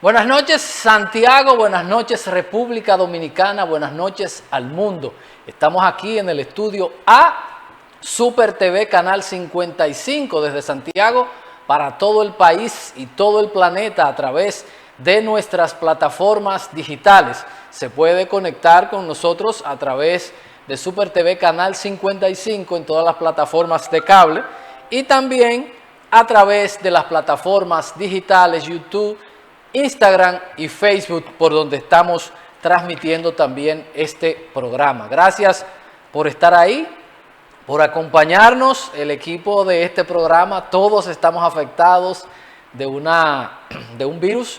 Buenas noches Santiago, buenas noches República Dominicana, buenas noches al mundo. Estamos aquí en el estudio A, Super TV Canal 55 desde Santiago para todo el país y todo el planeta a través de nuestras plataformas digitales. Se puede conectar con nosotros a través de Super TV Canal 55 en todas las plataformas de cable y también a través de las plataformas digitales YouTube, Instagram y Facebook, por donde estamos transmitiendo también este programa. Gracias por estar ahí, por acompañarnos, el equipo de este programa. Todos estamos afectados de un virus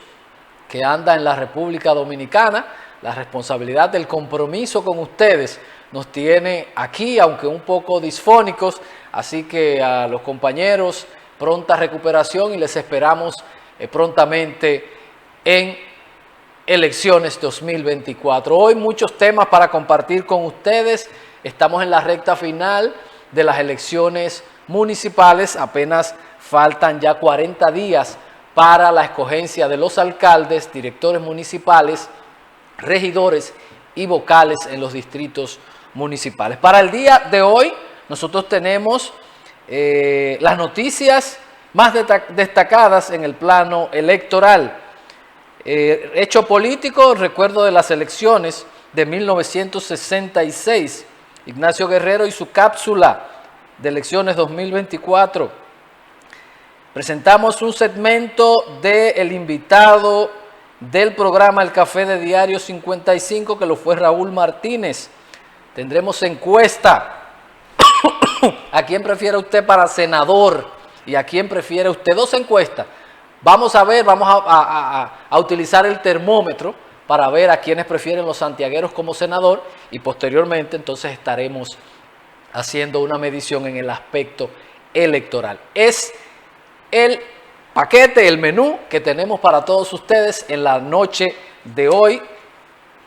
que anda en la República Dominicana. La responsabilidad del compromiso con ustedes nos tiene aquí, aunque un poco disfónicos, así que a los compañeros, pronta recuperación y les esperamos prontamente en elecciones 2024. Hoy muchos temas para compartir con ustedes. Estamos en la recta final de las elecciones municipales. Apenas faltan ya 40 días para la escogencia de los alcaldes, directores municipales, regidores y vocales en los distritos municipales. Para el día de hoy nosotros tenemos las noticias más destacadas en el plano electoral. Hecho político, recuerdo de las elecciones de 1966, Ignacio Guerrero y su cápsula de elecciones 2024. Presentamos un segmento del invitado del programa El Café de Diario 55, que lo fue Raúl Martínez. Tendremos encuesta. ¿A quién prefiere usted para senador? ¿Y a quién prefiere usted? Dos encuestas. Vamos a ver, vamos a utilizar el termómetro para ver a quienes prefieren los santiagueros como senador y posteriormente entonces estaremos haciendo una medición en el aspecto electoral. Es el paquete, el menú que tenemos para todos ustedes en la noche de hoy,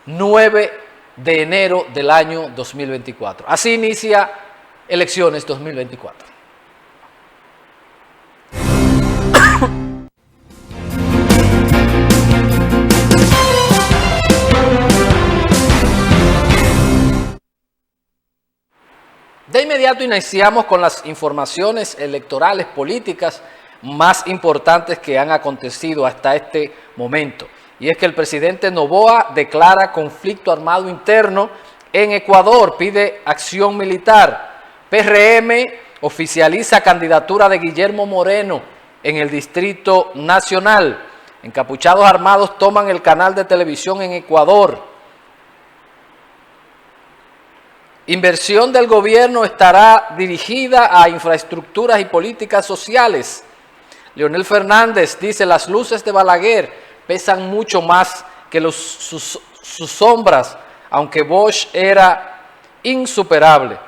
9 de enero del año 2024. Así inicia elecciones 2024. De inmediato iniciamos con las informaciones electorales políticas más importantes que han acontecido hasta este momento. Y es que el presidente Noboa declara conflicto armado interno en Ecuador, pide acción militar. PRM oficializa candidatura de Guillermo Moreno en el Distrito Nacional. Encapuchados armados toman el canal de televisión en Ecuador. Inversión del gobierno estará dirigida a infraestructuras y políticas sociales. Leonel Fernández dice, las luces de Balaguer pesan mucho más que sus sombras, aunque Bosch era insuperable.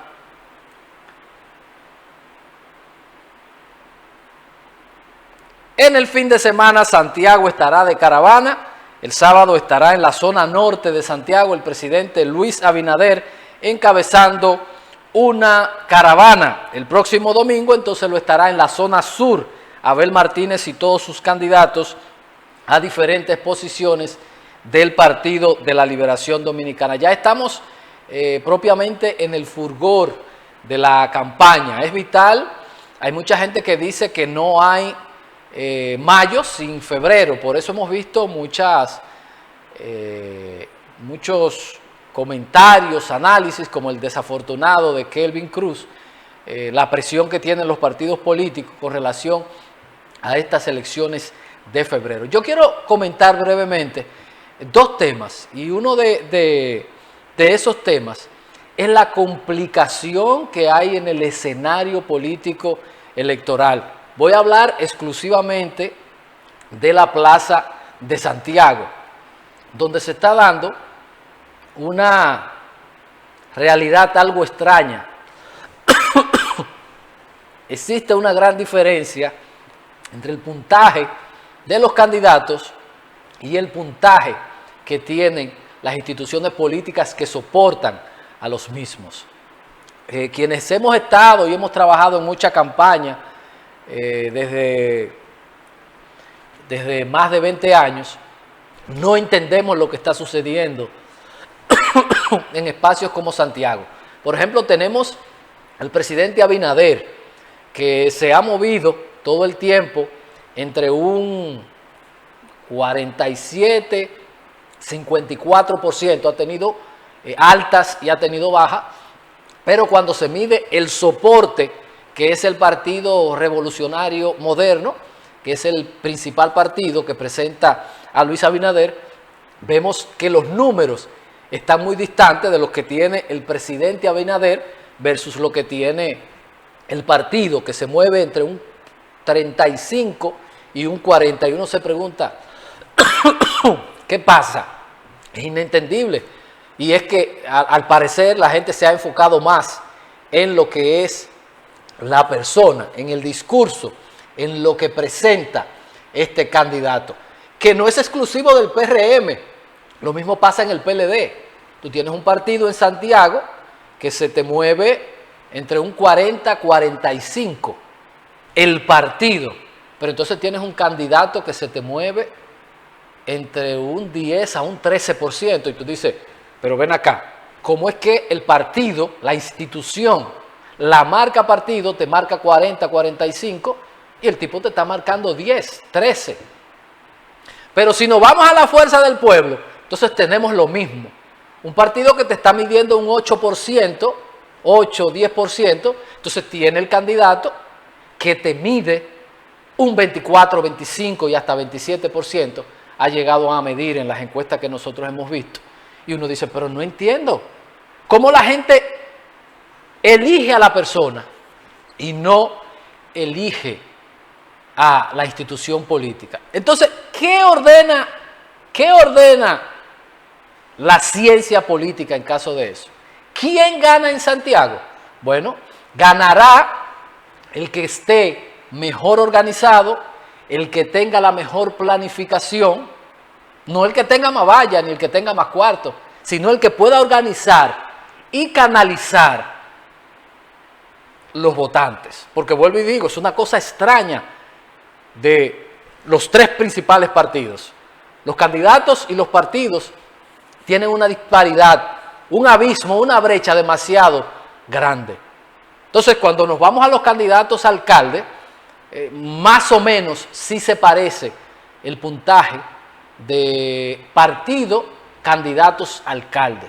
En el fin de semana, Santiago estará de caravana. El sábado estará en la zona norte de Santiago el presidente Luis Abinader encabezando una caravana. El próximo domingo entonces lo estará en la zona sur, Abel Martínez y todos sus candidatos a diferentes posiciones del Partido de la Liberación Dominicana. Ya estamos propiamente en el fulgor de la campaña. Es vital, hay mucha gente que dice que no hay mayo sin febrero, por eso hemos visto muchos comentarios, análisis como el desafortunado de Kelvin Cruz, la presión que tienen los partidos políticos con relación a estas elecciones de febrero. Yo quiero comentar brevemente dos temas y uno de esos temas es la complicación que hay en el escenario político electoral. Voy a hablar exclusivamente de la Plaza de Santiago, donde se está dando una realidad algo extraña. Existe una gran diferencia entre el puntaje de los candidatos y el puntaje que tienen las instituciones políticas que soportan a los mismos. Quienes hemos estado y hemos trabajado en mucha campaña desde más de 20 años, no entendemos lo que está sucediendo en espacios como Santiago. Por ejemplo, tenemos al presidente Abinader, que se ha movido todo el tiempo entre un 47, 54%, ha tenido altas y ha tenido bajas, pero cuando se mide el soporte, que es el Partido Revolucionario Moderno, que es el principal partido que presenta a Luis Abinader, vemos que los números están muy distantes de los que tiene el presidente Abinader versus lo que tiene el partido, que se mueve entre un 35 y un 40. Y uno se pregunta, ¿qué pasa? Es inentendible. Y es que al parecer la gente se ha enfocado más en lo que es la persona, en el discurso, en lo que presenta este candidato, que no es exclusivo del PRM. Lo mismo pasa en el PLD. Tú tienes un partido en Santiago que se te mueve entre un 40-45, el partido, pero entonces tienes un candidato que se te mueve entre un 10 a un 13%, y tú dices, pero ven acá, ¿cómo es que el partido, la institución, la marca partido te marca 40, 45 y el tipo te está marcando 10, 13? Pero si nos vamos a la fuerza del pueblo, entonces tenemos lo mismo. Un partido que te está midiendo un 8%, 8, 10%, entonces tiene el candidato que te mide un 24, 25 y hasta 27%, ha llegado a medir en las encuestas que nosotros hemos visto. Y uno dice, pero no entiendo, ¿cómo la gente elige a la persona y no elige a la institución política? Entonces, ¿qué ordena la ciencia política en caso de eso? ¿Quién gana en Santiago? Bueno, ganará el que esté mejor organizado, el que tenga la mejor planificación, no el que tenga más valla ni el que tenga más cuarto, sino el que pueda organizar y canalizar los votantes. Porque vuelvo y digo, es una cosa extraña de los tres principales partidos. Los candidatos y los partidos tienen una disparidad, un abismo, una brecha demasiado grande. Entonces, cuando nos vamos a los candidatos a alcalde, más o menos sí se parece el puntaje de partido, candidatos a alcalde.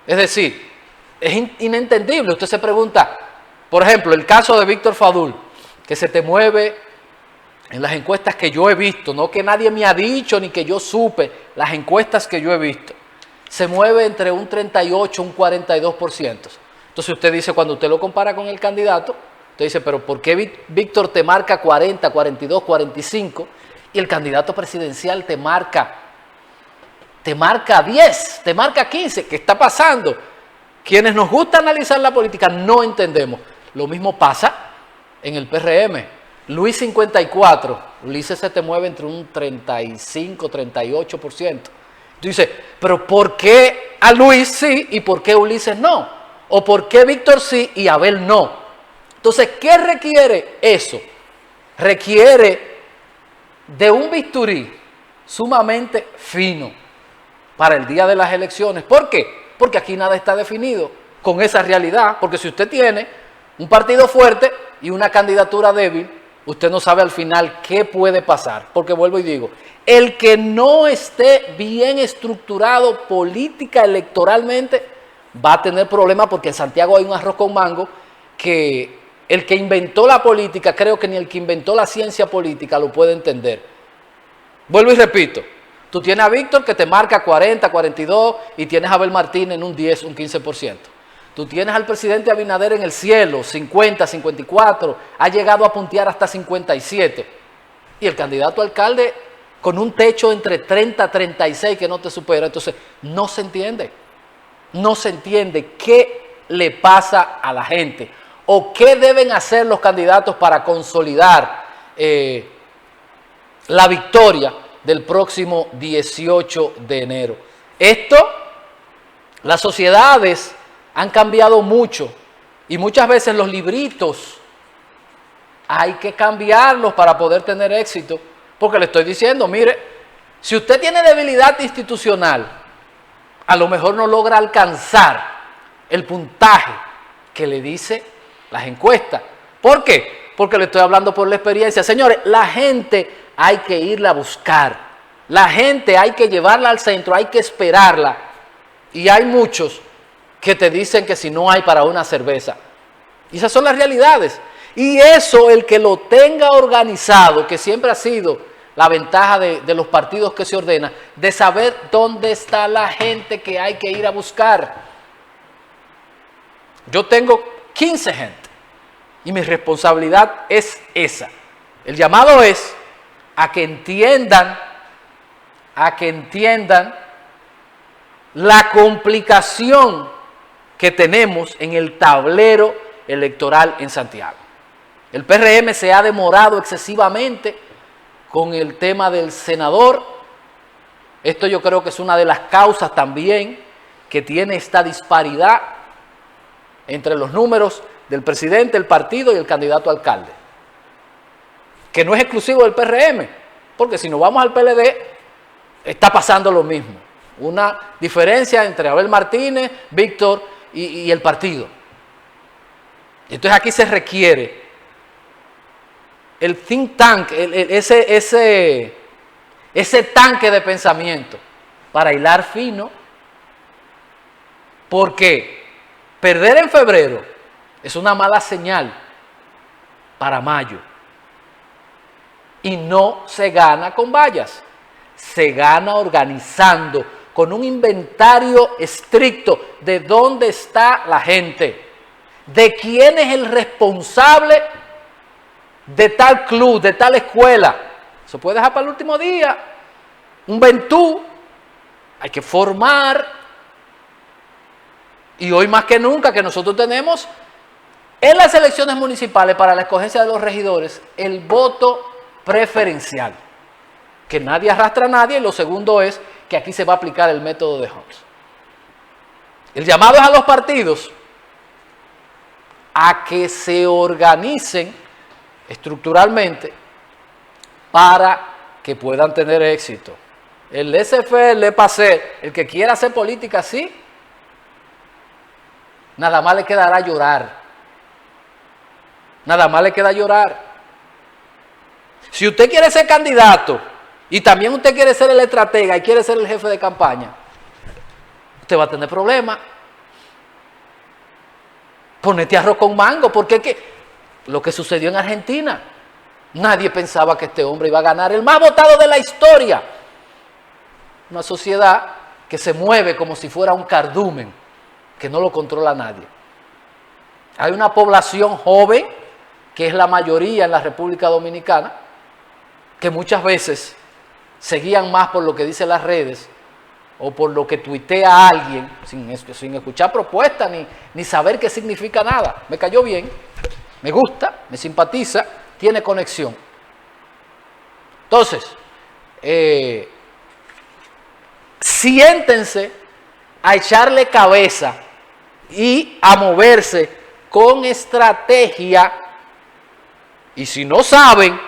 Es decir, es inentendible. Usted se pregunta, por ejemplo, el caso de Víctor Fadul, que se te mueve en las encuestas que yo he visto, no que nadie me ha dicho ni que yo supe, las encuestas que yo he visto, se mueve entre un 38 y un 42%. Entonces usted dice, cuando usted lo compara con el candidato, usted dice, pero ¿por qué Víctor te marca 40, 42, 45 y el candidato presidencial te marca 10, te marca 15? ¿Qué está pasando? Quienes nos gusta analizar la política no entendemos. Lo mismo pasa en el PRM. Luis 54, Ulises se te mueve entre un 35, 38%. Tú dices, pero ¿por qué a Luis sí y por qué Ulises no? ¿O por qué Víctor sí y Abel no? Entonces, ¿qué requiere eso? Requiere de un bisturí sumamente fino para el día de las elecciones. ¿Por qué? Porque aquí nada está definido con esa realidad. Porque si usted tiene un partido fuerte y una candidatura débil, usted no sabe al final qué puede pasar. Porque vuelvo y digo, el que no esté bien estructurado política, electoralmente, va a tener problemas, porque en Santiago hay un arroz con mango que el que inventó la política, creo que ni el que inventó la ciencia política lo puede entender. Vuelvo y repito, tú tienes a Víctor que te marca 40, 42 y tienes a Abel Martínez en un 10, un 15%. Tú tienes al presidente Abinader en el cielo, 50, 54, ha llegado a puntear hasta 57. Y el candidato a alcalde con un techo entre 30, 36 que no te supera. Entonces, no se entiende. No se entiende qué le pasa a la gente o qué deben hacer los candidatos para consolidar la victoria del próximo 18 de enero. Las sociedades han cambiado mucho y muchas veces los libritos hay que cambiarlos para poder tener éxito, porque le estoy diciendo, mire, Si usted tiene debilidad institucional, a lo mejor no logra alcanzar el puntaje que le dice las encuestas. ¿Por qué? Porque le estoy hablando por la experiencia. Señores, la gente hay que irla a buscar. La gente hay que llevarla al centro, hay que esperarla. Y hay muchos que te dicen que si no hay para una cerveza. Y esas son las realidades. Y eso, el que lo tenga organizado, que siempre ha sido la ventaja de los partidos que se ordenan, de saber dónde está la gente que hay que ir a buscar. Yo tengo 15 gente y mi responsabilidad es esa. El llamado es a que entiendan la complicación que tenemos en el tablero electoral en Santiago. El PRM se ha demorado excesivamente con el tema del senador. Esto yo creo que es una de las causas también que tiene esta disparidad entre los números del presidente, el partido y el candidato a alcalde. Que no es exclusivo del PRM, porque si nos vamos al PLD, está pasando lo mismo. Una diferencia entre Abel Martínez, Víctor y el partido. Entonces aquí se requiere el think tank, ese tanque de pensamiento para hilar fino, porque perder en febrero es una mala señal para mayo. Y no se gana con vallas, se gana organizando, con un inventario estricto de dónde está la gente, de quién es el responsable de tal club, de tal escuela. Eso puede dejar para el último día. Un ventú, hay que formar. Y hoy más que nunca que nosotros tenemos en las elecciones municipales para la escogencia de los regidores el voto preferencial, que nadie arrastra a nadie. Y lo segundo es que aquí se va a aplicar el método de Hunt. El llamado es a los partidos a que se organicen estructuralmente para que puedan tener éxito. El laissez-faire, el laissez-passer, el que quiera hacer política así, nada más le quedará llorar. Nada más le queda llorar. Si usted quiere ser candidato y también usted quiere ser el estratega y quiere ser el jefe de campaña, usted va a tener problemas. Ponete arroz con mango, porque es que lo que sucedió en Argentina, nadie pensaba que este hombre iba a ganar el más votado de la historia. Una sociedad que se mueve como si fuera un cardumen, que no lo controla nadie. Hay una población joven, que es la mayoría en la República Dominicana, que muchas veces se guían más por lo que dicen las redes o por lo que tuitea alguien, sin escuchar propuestas ni saber qué significa nada. Me cayó bien, me gusta, me simpatiza, tiene conexión. Entonces, siéntense a echarle cabeza y a moverse con estrategia. Y si no saben,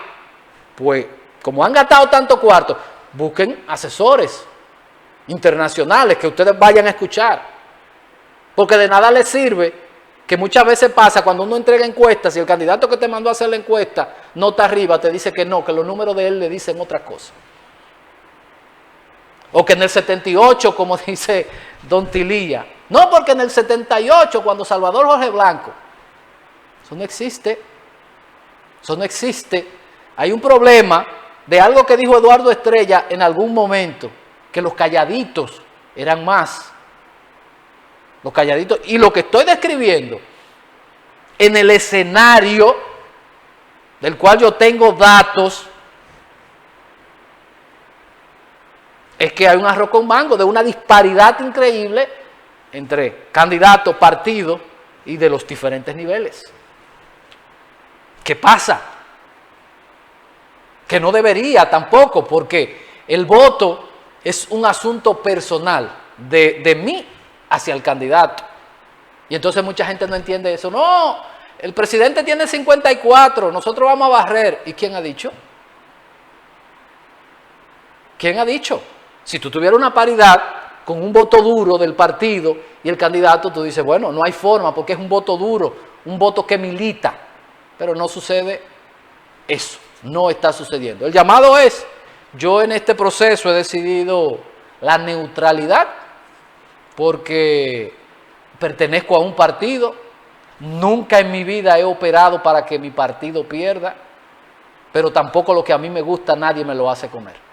pues como han gastado tanto cuarto, busquen asesores internacionales que ustedes vayan a escuchar. Porque de nada les sirve, que muchas veces pasa cuando uno entrega encuestas y el candidato que te mandó a hacer la encuesta no está arriba, te dice que no, que los números de él le dicen otra cosa. O que en el 78, como dice Don Tilía, no, porque en el 78, cuando Salvador Jorge Blanco, eso no existe, eso no existe. Hay un problema de algo que dijo Eduardo Estrella en algún momento, que los calladitos eran más. Los calladitos, y lo que estoy describiendo en el escenario del cual yo tengo datos, es que hay un arroz con mango de una disparidad increíble entre candidatos, partidos y de los diferentes niveles. ¿Qué pasa? Que no debería tampoco, porque el voto es un asunto personal de mí hacia el candidato. Y entonces mucha gente no entiende eso. No, el presidente tiene 54, nosotros vamos a barrer. ¿Y quién ha dicho? ¿Quién ha dicho? Si tú tuvieras una paridad con un voto duro del partido y el candidato, tú dices, bueno, no hay forma porque es un voto duro, un voto que milita. Pero no sucede eso, no está sucediendo. El llamado es, yo en este proceso he decidido la neutralidad porque pertenezco a un partido, nunca en mi vida he operado para que mi partido pierda, pero tampoco lo que a mí me gusta nadie me lo hace comer.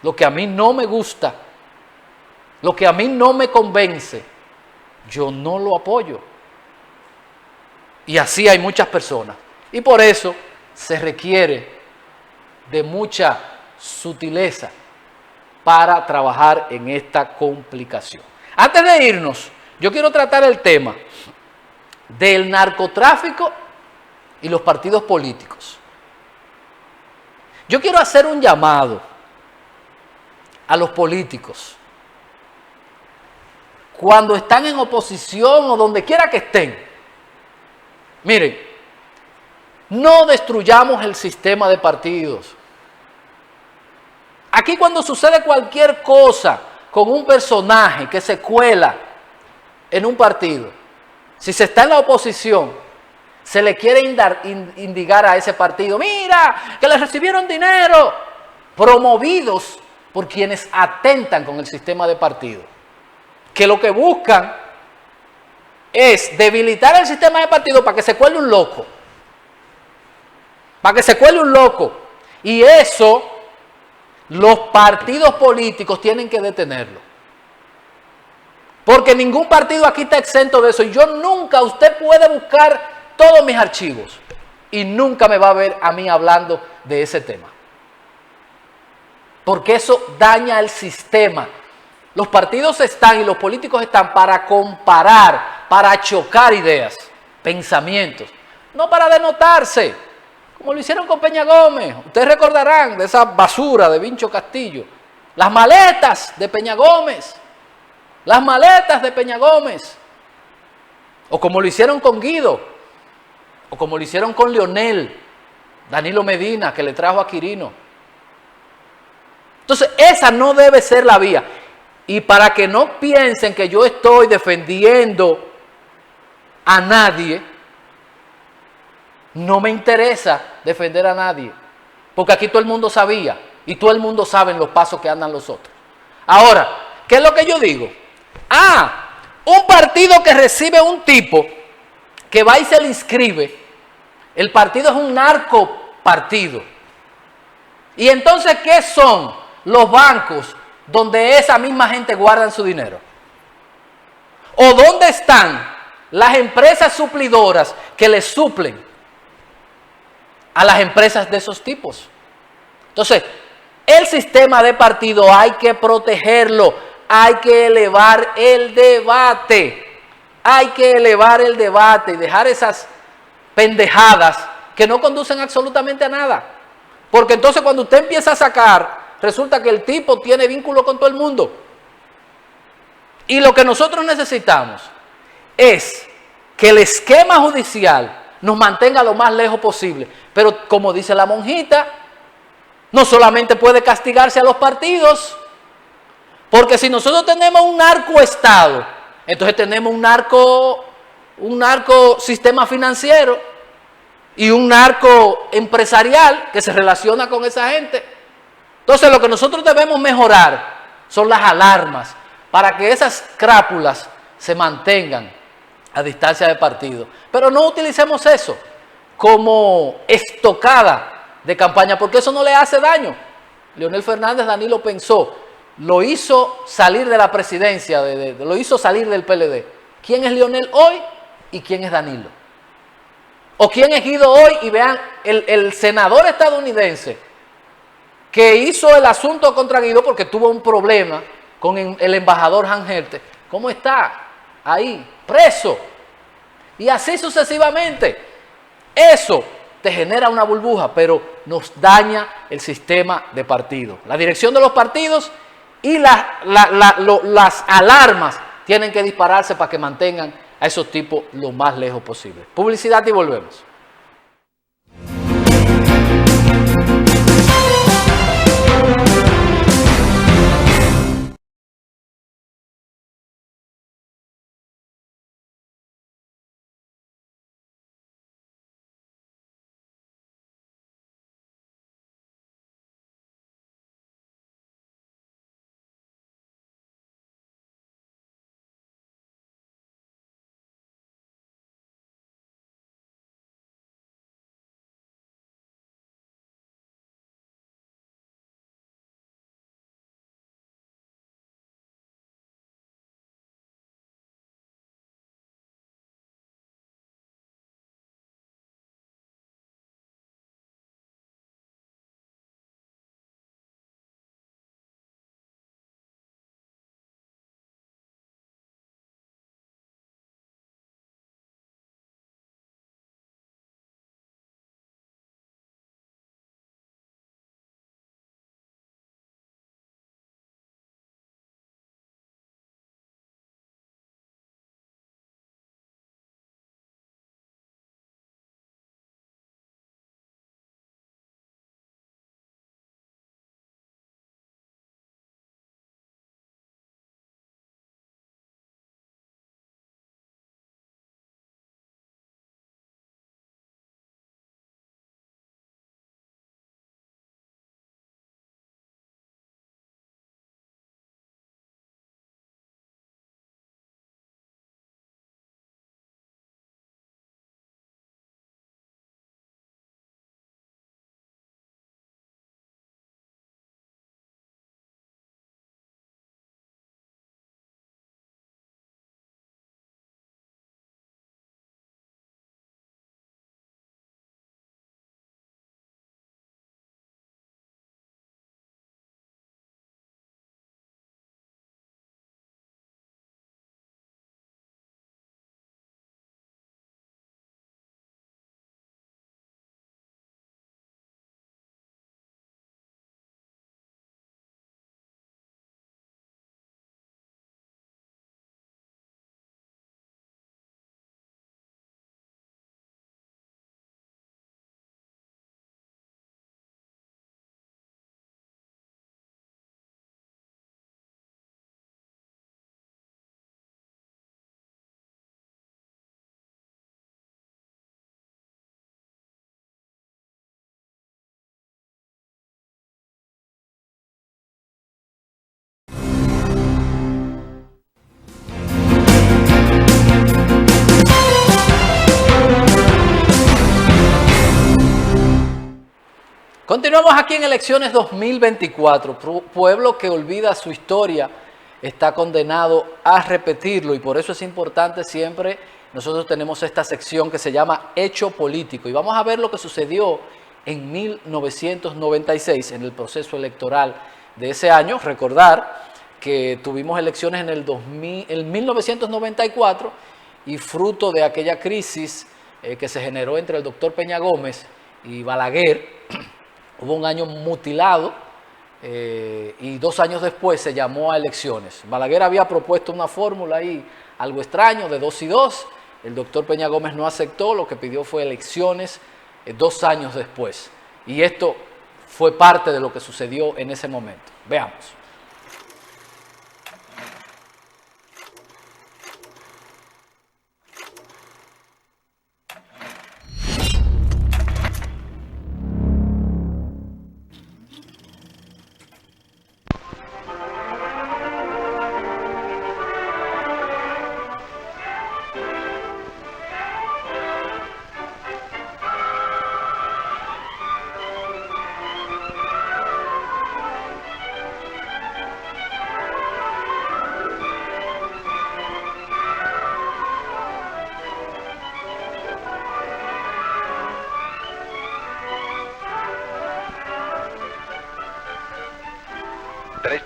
Lo que a mí no me gusta, lo que a mí no me convence, yo no lo apoyo. Y así hay muchas personas. Y por eso se requiere de mucha sutileza para trabajar en esta complicación. Antes de irnos, yo quiero tratar el tema del narcotráfico y los partidos políticos. Yo quiero hacer un llamado a los políticos, cuando están en oposición o donde quiera que estén. Miren, no destruyamos el sistema de partidos. Aquí cuando sucede cualquier cosa con un personaje que se cuela en un partido, si se está en la oposición, se le quiere indigar a ese partido, mira, que le recibieron dinero, promovidos por quienes atentan con el sistema de partido, que lo que buscan es debilitar el sistema de partido para que se cuele un loco, y eso los partidos políticos tienen que detenerlo, porque ningún partido aquí está exento de eso, y yo nunca, usted puede buscar todos mis archivos y nunca me va a ver a mí hablando de ese tema, porque eso daña el sistema. Los partidos están y los políticos están para comparar, para chocar ideas, pensamientos, no para denotarse, como lo hicieron con Peña Gómez. Ustedes recordarán de esa basura de Vincho Castillo, las maletas de Peña Gómez, o como lo hicieron con Guido, o como lo hicieron con Leonel, Danilo Medina, que le trajo a Quirino. Entonces, esa no debe ser la vía. Y para que no piensen que yo estoy defendiendo a nadie, no me interesa defender a nadie, porque aquí todo el mundo sabía y todo el mundo sabe en los pasos que andan los otros. Ahora, ¿qué es lo que yo digo? Un partido que recibe un tipo que va y se le inscribe, el partido es un narcopartido. Y entonces, ¿qué son los bancos donde esa misma gente guarda su dinero? ¿O dónde están las empresas suplidoras que les suplen a las empresas de esos tipos? Entonces, el sistema de partido hay que protegerlo, hay que elevar el debate, y dejar esas pendejadas que no conducen absolutamente a nada. Porque entonces cuando usted empieza a sacar, resulta que el tipo tiene vínculo con todo el mundo. Y lo que nosotros necesitamos es que el esquema judicial nos mantenga lo más lejos posible. Pero como dice la monjita, no solamente puede castigarse a los partidos, porque si nosotros tenemos un narcoestado, entonces tenemos un narco sistema financiero y un narco empresarial que se relaciona con esa gente. Entonces lo que nosotros debemos mejorar son las alarmas para que esas crápulas se mantengan a distancia de partido. Pero no utilicemos eso como estocada de campaña, porque eso no le hace daño. Leonel Fernández, Danilo pensó, lo hizo salir de la presidencia, lo hizo salir del PLD. ¿Quién es Leonel hoy y quién es Danilo? ¿O quién es Guido hoy? Y vean, el senador estadounidense que hizo el asunto contra Guido porque tuvo un problema con el embajador Jan Gelte, ¿cómo está? Ahí, preso. Y así sucesivamente. Eso te genera una burbuja, pero nos daña el sistema de partido. La dirección de los partidos y las alarmas tienen que dispararse para que mantengan a esos tipos lo más lejos posible. Publicidad y volvemos. Continuamos aquí en elecciones 2024. Pueblo que olvida su historia está condenado a repetirlo y por eso es importante siempre, nosotros tenemos esta sección que se llama Hecho Político y vamos a ver lo que sucedió en 1996 en el proceso electoral de ese año. Recordar que tuvimos elecciones en el 1994 y fruto de aquella crisis que se generó entre el doctor Peña Gómez y Balaguer, hubo un año mutilado y 2 años después se llamó a elecciones. Balaguer había propuesto una fórmula ahí, algo extraño, de 2 y 2. El doctor Peña Gómez no aceptó, lo que pidió fue elecciones 2 años después. Y esto fue parte de lo que sucedió en ese momento. Veamos.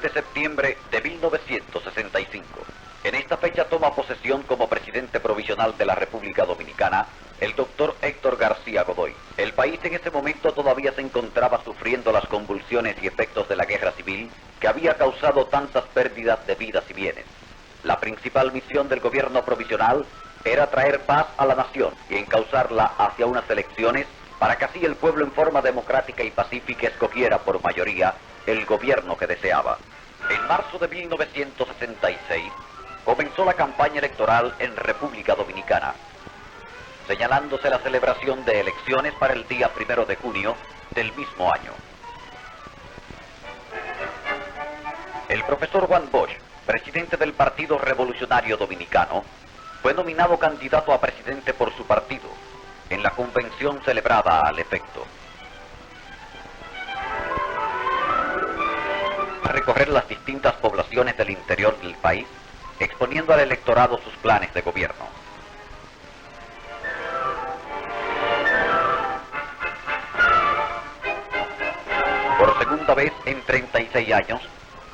De septiembre de 1965. En esta fecha toma posesión como presidente provisional de la República Dominicana el doctor Héctor García Godoy. El país en ese momento todavía se encontraba sufriendo las convulsiones y efectos de la guerra civil que había causado tantas pérdidas de vidas y bienes. La principal misión del gobierno provisional era traer paz a la nación y encauzarla hacia unas elecciones para que así el pueblo en forma democrática y pacífica escogiera por mayoría el gobierno que deseaba. En marzo de 1966 comenzó la campaña electoral en República Dominicana, señalándose la celebración de elecciones para el día 1 de junio del mismo año. El profesor Juan Bosch, presidente del Partido Revolucionario Dominicano, fue nominado candidato a presidente por su partido en la convención celebrada al efecto. A recorrer las distintas poblaciones del interior del país, exponiendo al electorado sus planes de gobierno. Por segunda vez en 36 años,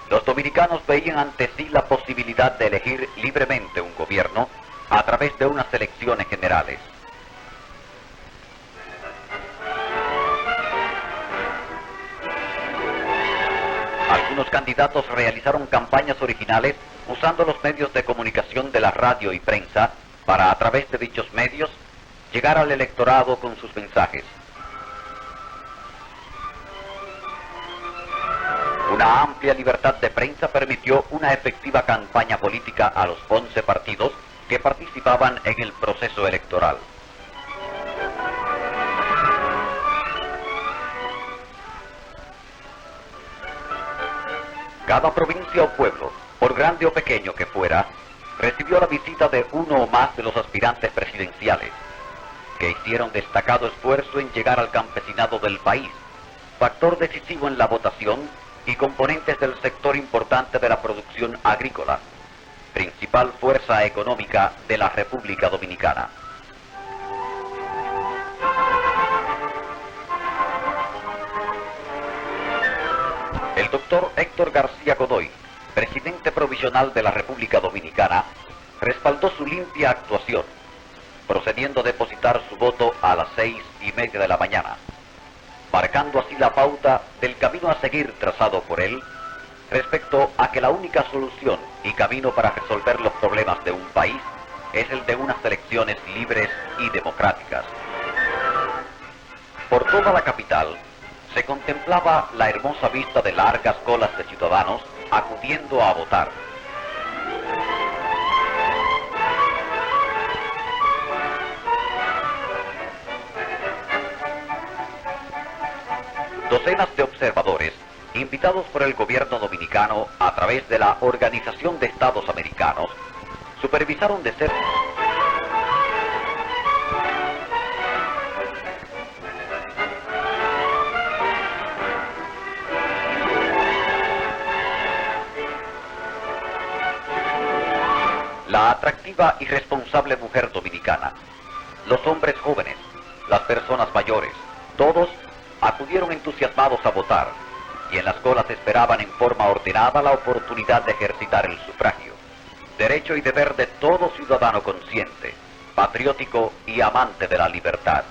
los dominicanos veían ante sí la posibilidad de elegir libremente un gobierno a través de unas elecciones generales. Algunos candidatos realizaron campañas originales usando los medios de comunicación de la radio y prensa para, a través de dichos medios, llegar al electorado con sus mensajes. Una amplia libertad de prensa permitió una efectiva campaña política a los 11 partidos que participaban en el proceso electoral. Cada provincia o pueblo, por grande o pequeño que fuera, recibió la visita de uno o más de los aspirantes presidenciales, que hicieron destacado esfuerzo en llegar al campesinado del país, factor decisivo en la votación y componentes del sector importante de la producción agrícola, principal fuerza económica de la República Dominicana. El doctor Héctor García Godoy, presidente provisional de la República Dominicana, respaldó su limpia actuación, procediendo a depositar su voto a las 6:30 de la mañana, marcando así la pauta del camino a seguir trazado por él, respecto a que la única solución y camino para resolver los problemas de un país es el de unas elecciones libres y democráticas. Por toda la capital, se contemplaba la hermosa vista de largas colas de ciudadanos acudiendo a votar. Docenas de observadores, invitados por el gobierno dominicano a través de la Organización de Estados Americanos, supervisaron de cerca atractiva y responsable mujer dominicana. Los hombres jóvenes, las personas mayores, todos acudieron entusiasmados a votar y en las colas esperaban en forma ordenada la oportunidad de ejercitar el sufragio, derecho y deber de todo ciudadano consciente, patriótico y amante de la libertad.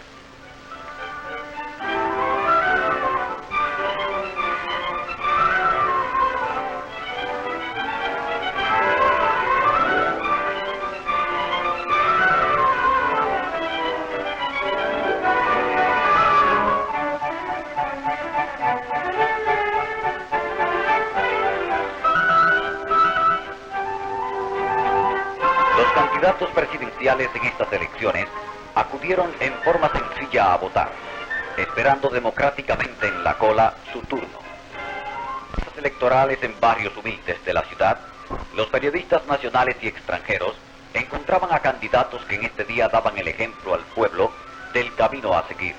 Los candidatos presidenciales en estas elecciones acudieron en forma sencilla a votar, esperando democráticamente en la cola su turno. En las electorales en barrios humildes de la ciudad, los periodistas nacionales y extranjeros encontraban a candidatos que en este día daban el ejemplo al pueblo del camino a seguir.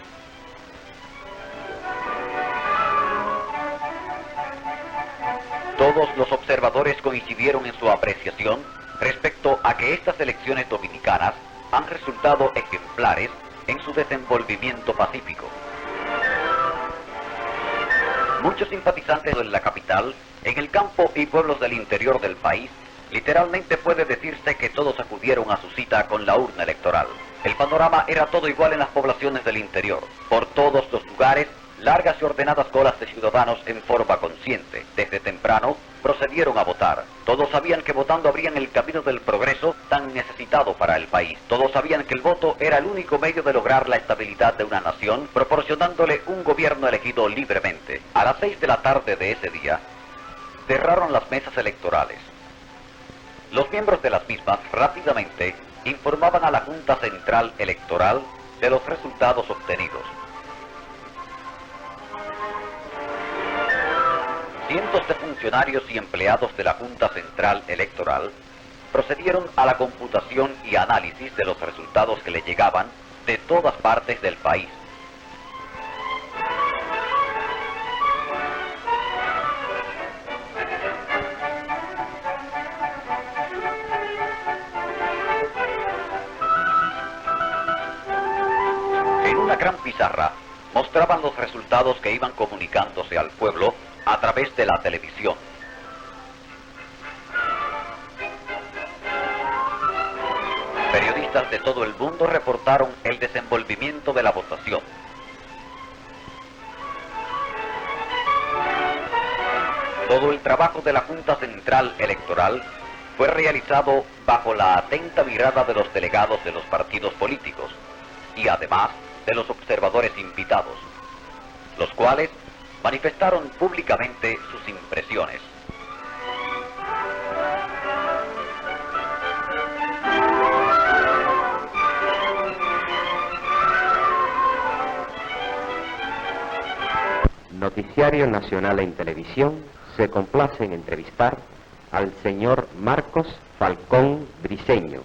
Todos los observadores coincidieron en su apreciación respecto a que estas elecciones dominicanas han resultado ejemplares en su desenvolvimiento pacífico. Muchos simpatizantes de la capital, en el campo y pueblos del interior del país, literalmente puede decirse que todos acudieron a su cita con la urna electoral. El panorama era todo igual en las poblaciones del interior. Por todos los lugares, largas y ordenadas colas de ciudadanos en forma consciente. Desde temprano, procedieron a votar. Todos sabían que votando abrían el camino del progreso tan necesitado para el país. Todos sabían que el voto era el único medio de lograr la estabilidad de una nación, proporcionándole un gobierno elegido libremente. A las 6 de la tarde de ese día, cerraron las mesas electorales. Los miembros de las mismas rápidamente informaban a la Junta Central Electoral de los resultados obtenidos. Cientos de funcionarios y empleados de la Junta Central Electoral procedieron a la computación y análisis de los resultados que le llegaban de todas partes del país. En una gran pizarra mostraban los resultados que iban comunicándose al pueblo a través de la televisión. Periodistas de todo el mundo reportaron el desenvolvimiento de la votación. Todo el trabajo de la Junta Central Electoral fue realizado bajo la atenta mirada de los delegados de los partidos políticos y además de los observadores invitados, los cuales manifestaron públicamente sus impresiones. Noticiario Nacional en Televisión se complace en entrevistar al señor Marcos Falcón Briceño,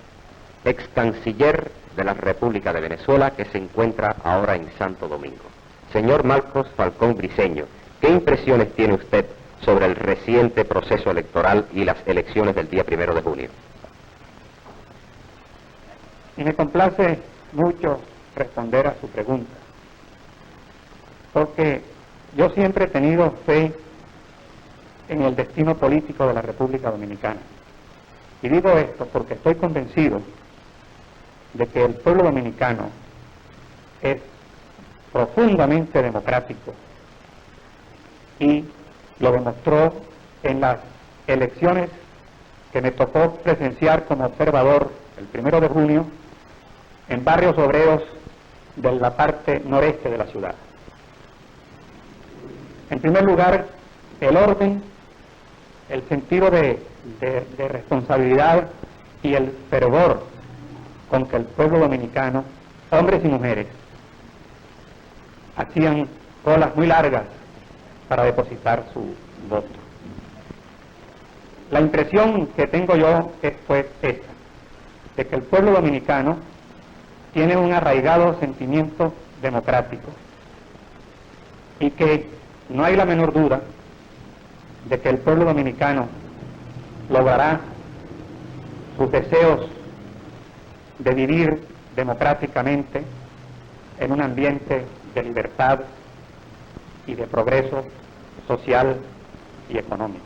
ex canciller de la República de Venezuela, que se encuentra ahora en Santo Domingo. Señor Marcos Falcón Briceño, ¿qué impresiones tiene usted sobre el reciente proceso electoral y las elecciones del día 1 de junio? Me complace mucho responder a su pregunta, porque yo siempre he tenido fe en el destino político de la República Dominicana. Y digo esto porque estoy convencido de que el pueblo dominicano es profundamente democrático y lo demostró en las elecciones que me tocó presenciar como observador el 1 de junio en barrios obreros de la parte noreste de la ciudad. En primer lugar, el orden, el sentido de responsabilidad y el fervor con que el pueblo dominicano, hombres y mujeres, hacían colas muy largas para depositar su voto. La impresión que tengo yo es pues esta, de que el pueblo dominicano tiene un arraigado sentimiento democrático y que no hay la menor duda de que el pueblo dominicano logrará sus deseos de vivir democráticamente en un ambiente de libertad y de progreso social y económico.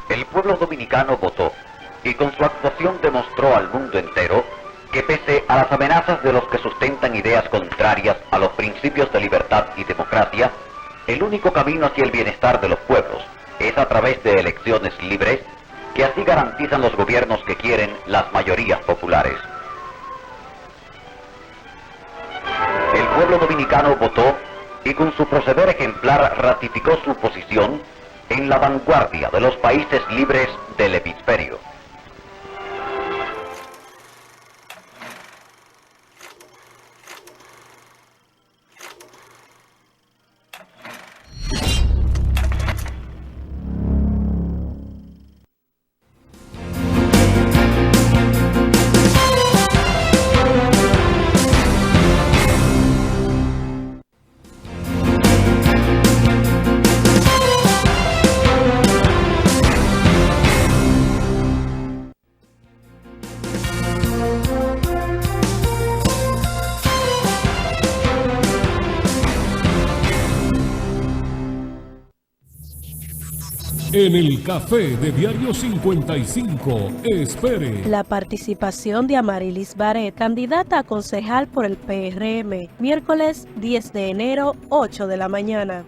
El pueblo dominicano votó y con su actuación demostró al mundo entero que pese a las amenazas de los que sustentan ideas contrarias a los principios de libertad y democracia, el único camino hacia el bienestar de los pueblos es a través de elecciones libres que así garantizan los gobiernos que quieren las mayorías populares. El pueblo dominicano votó y con su proceder ejemplar ratificó su posición en la vanguardia de los países libres del hemisferio. En el café de Diario 55, espere la participación de Amarilis Barret, candidata a concejal por el PRM, miércoles 10 de enero, 8 de la mañana.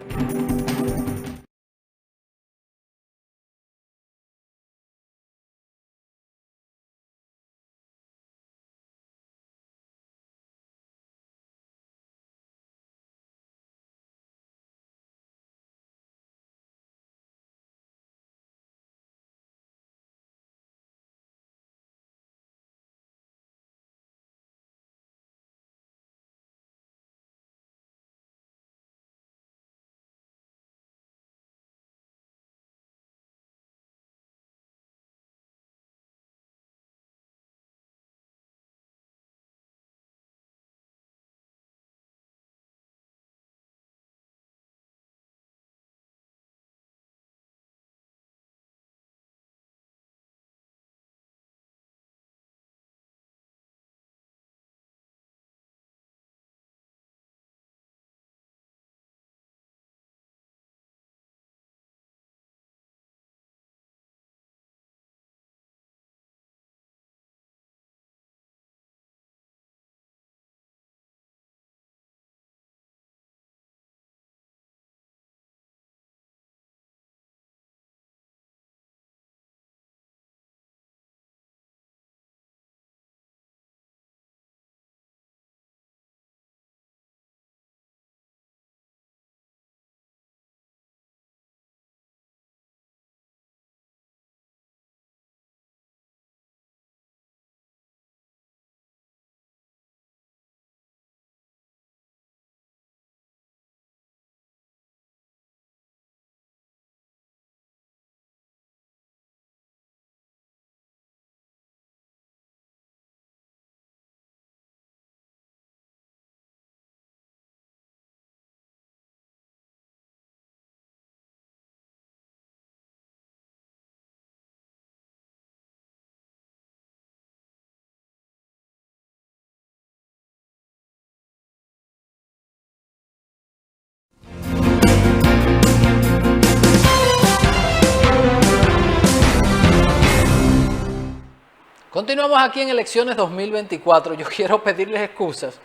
Continuamos aquí en elecciones 2024. Yo quiero pedirles excusas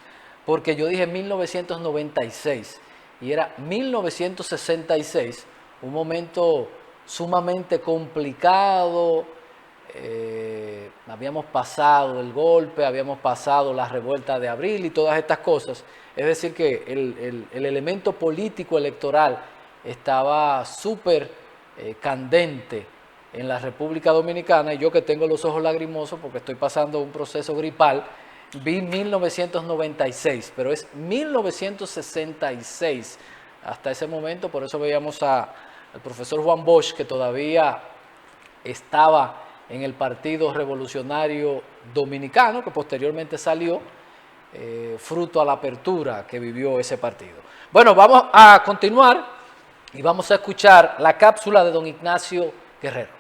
porque yo dije 1996 y era 1966, un momento sumamente complicado. Habíamos pasado el golpe, habíamos pasado la revuelta de abril y todas estas cosas. Es decir que el elemento político electoral estaba súper candente en la República Dominicana, y yo que tengo los ojos lagrimosos porque estoy pasando un proceso gripal, vi 1996, pero es 1966 hasta ese momento. Por eso veíamos al profesor Juan Bosch, que todavía estaba en el Partido Revolucionario Dominicano, que posteriormente salió fruto a la apertura que vivió ese partido. Bueno, vamos a continuar y vamos a escuchar la cápsula de don Ignacio Guerrero.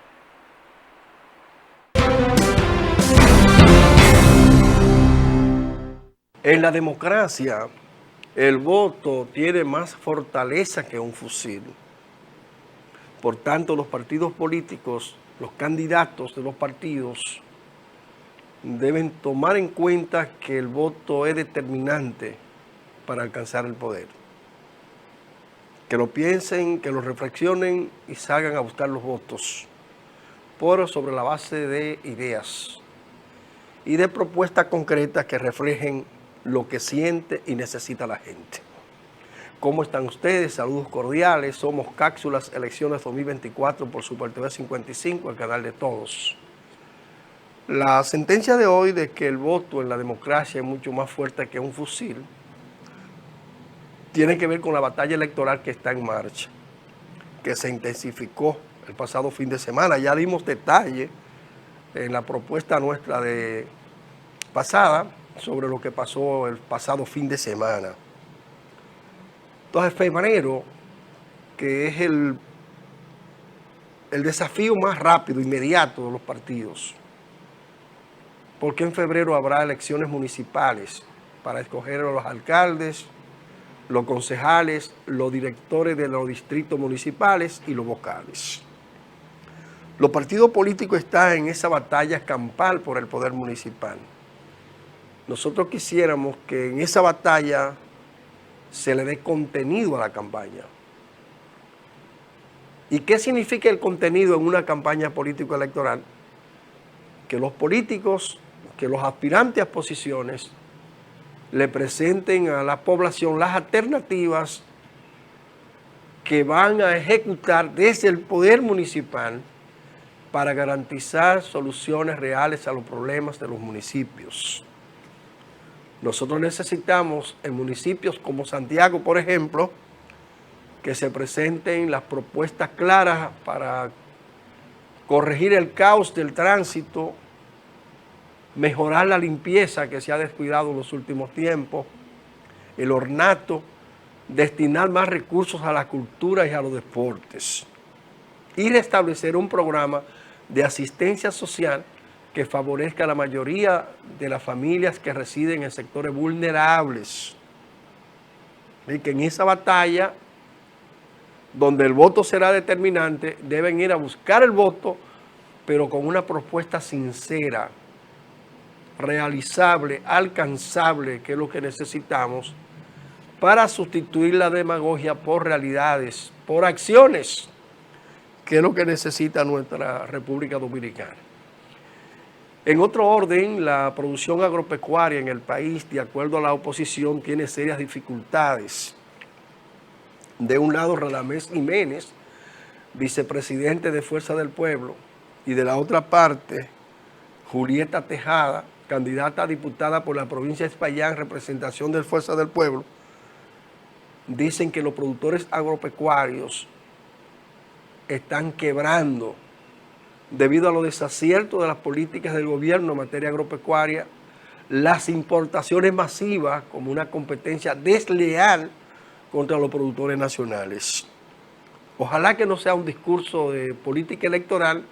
En la democracia, el voto tiene más fortaleza que un fusil. Por tanto, los partidos políticos, los candidatos de los partidos, deben tomar en cuenta que el voto es determinante para alcanzar el poder. Que lo piensen, que lo reflexionen y salgan a buscar los votos, pero sobre la base de ideas y de propuestas concretas que reflejen lo que siente y necesita la gente. ¿Cómo están ustedes? Saludos cordiales. Somos Cápsulas Elecciones 2024 por Super TV 55, el canal de todos. La sentencia de hoy de que el voto en la democracia es mucho más fuerte que un fusil tiene que ver con la batalla electoral que está en marcha, que se intensificó el pasado fin de semana. Ya dimos detalle en la propuesta nuestra de pasada sobre lo que pasó el pasado fin de semana. Entonces, febrero, que es el desafío más rápido, inmediato de los partidos, porque en febrero habrá elecciones municipales para escoger a los alcaldes, los concejales, los directores de los distritos municipales y los vocales. Los partidos políticos están en esa batalla campal por el poder municipal. Nosotros quisiéramos que en esa batalla se le dé contenido a la campaña. ¿Y qué significa el contenido en una campaña político-electoral? Que los políticos, que los aspirantes a posiciones le presenten a la población las alternativas que van a ejecutar desde el poder municipal para garantizar soluciones reales a los problemas de los municipios. Nosotros necesitamos en municipios como Santiago, por ejemplo, que se presenten las propuestas claras para corregir el caos del tránsito, mejorar la limpieza que se ha descuidado en los últimos tiempos, el ornato, destinar más recursos a la cultura y a los deportes y restablecer un programa de asistencia social que favorezca a la mayoría de las familias que residen en sectores vulnerables. Y que en esa batalla, donde el voto será determinante, deben ir a buscar el voto, pero con una propuesta sincera, realizable, alcanzable, que es lo que necesitamos, para sustituir la demagogia por realidades, por acciones, que es lo que necesita nuestra República Dominicana. En otro orden, la producción agropecuaria en el país, de acuerdo a la oposición, tiene serias dificultades. De un lado, Radamés Jiménez, vicepresidente de Fuerza del Pueblo, y de la otra parte, Julieta Tejada, candidata a diputada por la provincia de Espaillá en representación de Fuerza del Pueblo, dicen que los productores agropecuarios están quebrando debido a los desaciertos de las políticas del gobierno en materia agropecuaria, las importaciones masivas como una competencia desleal contra los productores nacionales. Ojalá que no sea un discurso de política electoral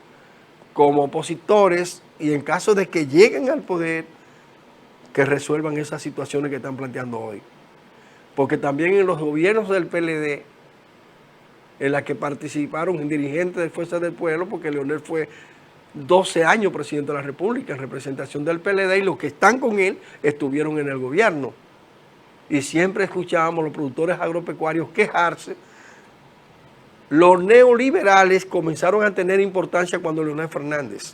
como opositores y en caso de que lleguen al poder, que resuelvan esas situaciones que están planteando hoy. Porque también en los gobiernos del PLD, en la que participaron dirigentes de Fuerza del Pueblo, porque Leonel fue 12 años presidente de la República en representación del PLD, y los que están con él estuvieron en el gobierno. Y siempre escuchábamos a los productores agropecuarios quejarse. Los neoliberales comenzaron a tener importancia cuando Leonel Fernández.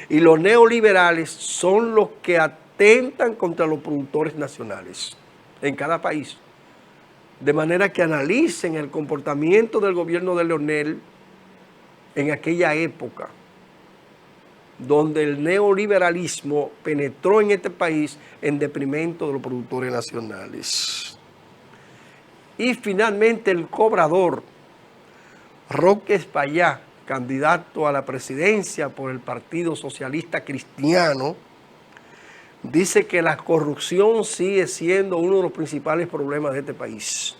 Y los neoliberales son los que atentan contra los productores nacionales en cada país. De manera que analicen el comportamiento del gobierno de Leonel en aquella época, donde el neoliberalismo penetró en este país en detrimento de los productores nacionales. Y finalmente el cobrador, Roque Espaillá, candidato a la presidencia por el Partido Socialista Cristiano, dice que la corrupción sigue siendo uno de los principales problemas de este país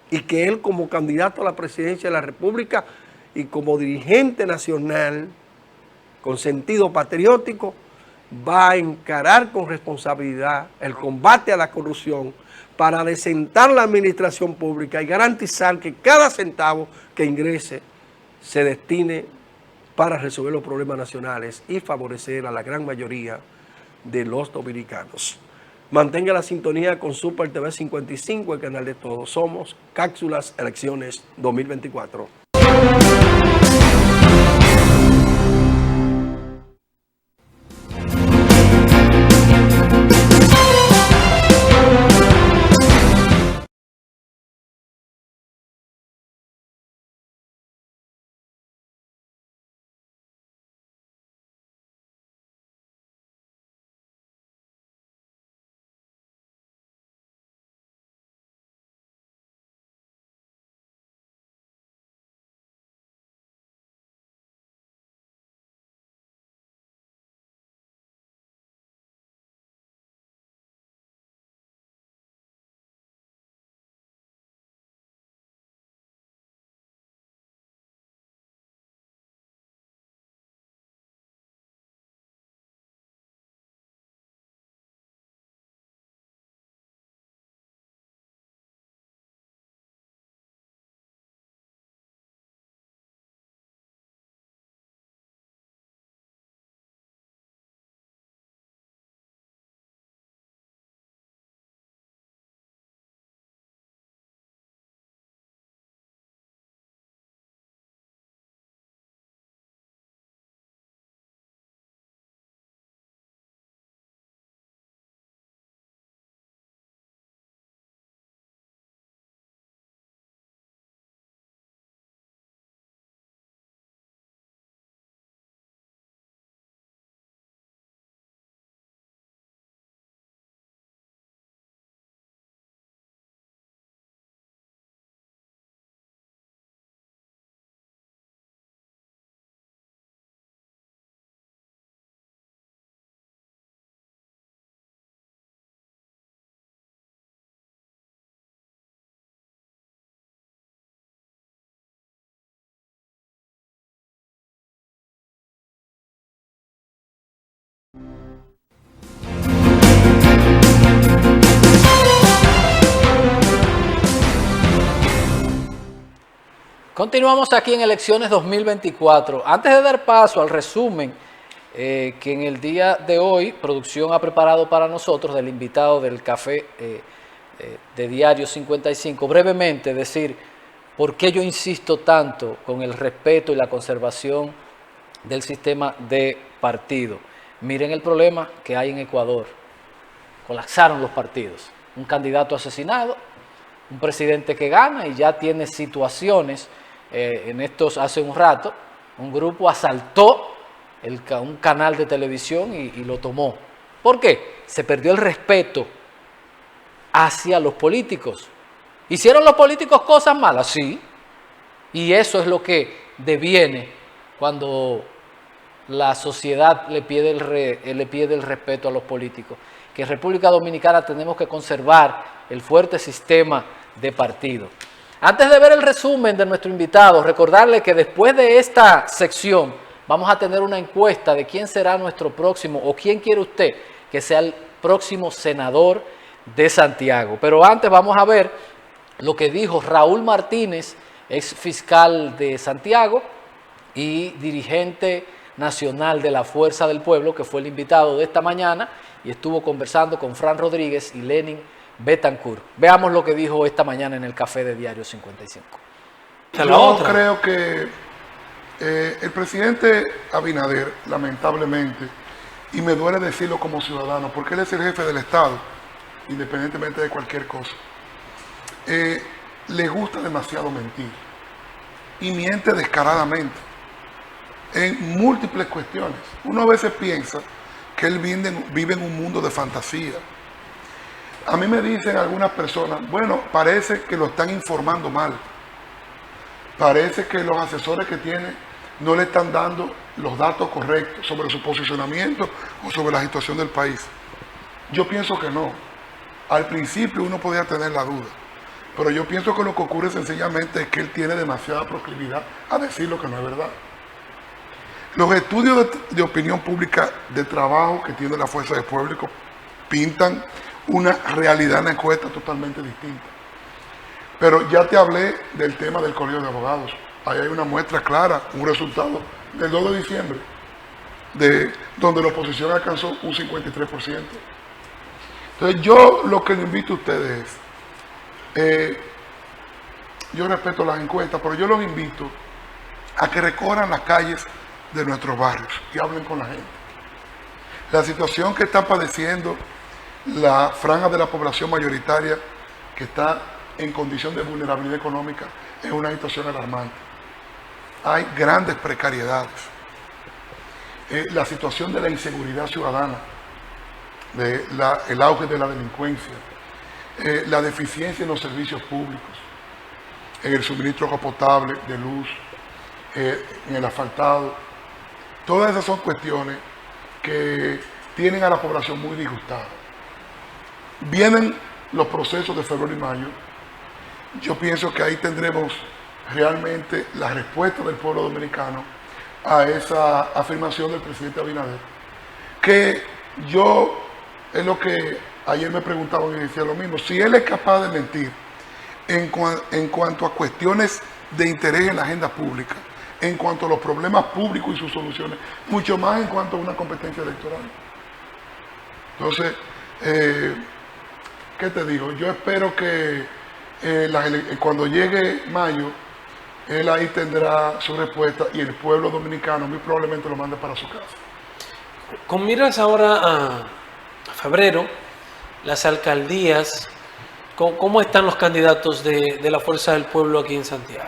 y que él, como candidato a la presidencia de la República y como dirigente nacional con sentido patriótico, va a encarar con responsabilidad el combate a la corrupción para desentar la administración pública y garantizar que cada centavo que ingrese se destine para resolver los problemas nacionales y favorecer a la gran mayoría de los dominicanos. Mantenga la sintonía con Super TV 55, el canal de todos. Somos Cápsulas Elecciones 2024. Continuamos aquí en Elecciones 2024. Antes de dar paso al resumen que en el día de hoy producción ha preparado para nosotros del invitado del café de Diario 55, brevemente decir por qué yo insisto tanto con el respeto y la conservación del sistema de partido. Miren el problema que hay en Ecuador. Colapsaron los partidos. Un candidato asesinado, un presidente que gana y ya tiene situaciones. Hace un rato, un grupo asaltó un canal de televisión y lo tomó. ¿Por qué? Se perdió el respeto hacia los políticos. ¿Hicieron los políticos cosas malas? Sí. Y eso es lo que deviene cuando la sociedad le pide el respeto a los políticos. Que en República Dominicana tenemos que conservar el fuerte sistema de partido. Antes de ver el resumen de nuestro invitado, recordarle que después de esta sección vamos a tener una encuesta de quién será nuestro próximo o quién quiere usted que sea el próximo senador de Santiago. Pero antes vamos a ver lo que dijo Raúl Martínez, ex fiscal de Santiago y dirigente nacional de la Fuerza del Pueblo, que fue el invitado de esta mañana y estuvo conversando con Fran Rodríguez y Lenin Betancourt. Veamos lo que dijo esta mañana en el café de Diario 55. Yo creo que el presidente Abinader, lamentablemente, y me duele decirlo como ciudadano, porque él es el jefe del Estado, independientemente de cualquier cosa, le gusta demasiado mentir y miente descaradamente en múltiples cuestiones. Uno a veces piensa que él vive en un mundo de fantasía. A mí me dicen algunas personas, bueno, parece que lo están informando mal. Parece que los asesores que tiene no le están dando los datos correctos sobre su posicionamiento o sobre la situación del país. Yo pienso que no. Al principio uno podía tener la duda, pero yo pienso que lo que ocurre sencillamente es que él tiene demasiada proclividad a decir lo que no es verdad. Los estudios de opinión pública de trabajo que tiene la Fuerza del Pueblo pintan una realidad en la encuesta totalmente distinta. Pero ya te hablé del tema del Colegio de Abogados. Ahí hay una muestra clara, un resultado del 2 de diciembre, donde la oposición alcanzó un 53%. Entonces yo lo que le invito a ustedes es, yo respeto las encuestas, pero yo los invito a que recorran las calles de nuestros barrios y hablen con la gente. La situación que están padeciendo la franja de la población mayoritaria que está en condición de vulnerabilidad económica es una situación alarmante. Hay grandes precariedades. La situación de la inseguridad ciudadana, el auge de la delincuencia, la deficiencia en los servicios públicos, en el suministro de agua potable, de luz, en el asfaltado. Todas esas son cuestiones que tienen a la población muy disgustada. Vienen los procesos de febrero y mayo. Yo pienso que ahí tendremos realmente la respuesta del pueblo dominicano a esa afirmación del presidente Abinader, que yo, es lo que ayer me preguntaban y decía lo mismo, si él es capaz de mentir en cuanto a cuestiones de interés en la agenda pública, en cuanto a los problemas públicos y sus soluciones, mucho más en cuanto a una competencia electoral. Entonces, ¿qué te digo? Yo espero que cuando llegue mayo, él ahí tendrá su respuesta y el pueblo dominicano muy probablemente lo mande para su casa. Con miras ahora a febrero, las alcaldías, ¿cómo están los candidatos de la Fuerza del Pueblo aquí en Santiago?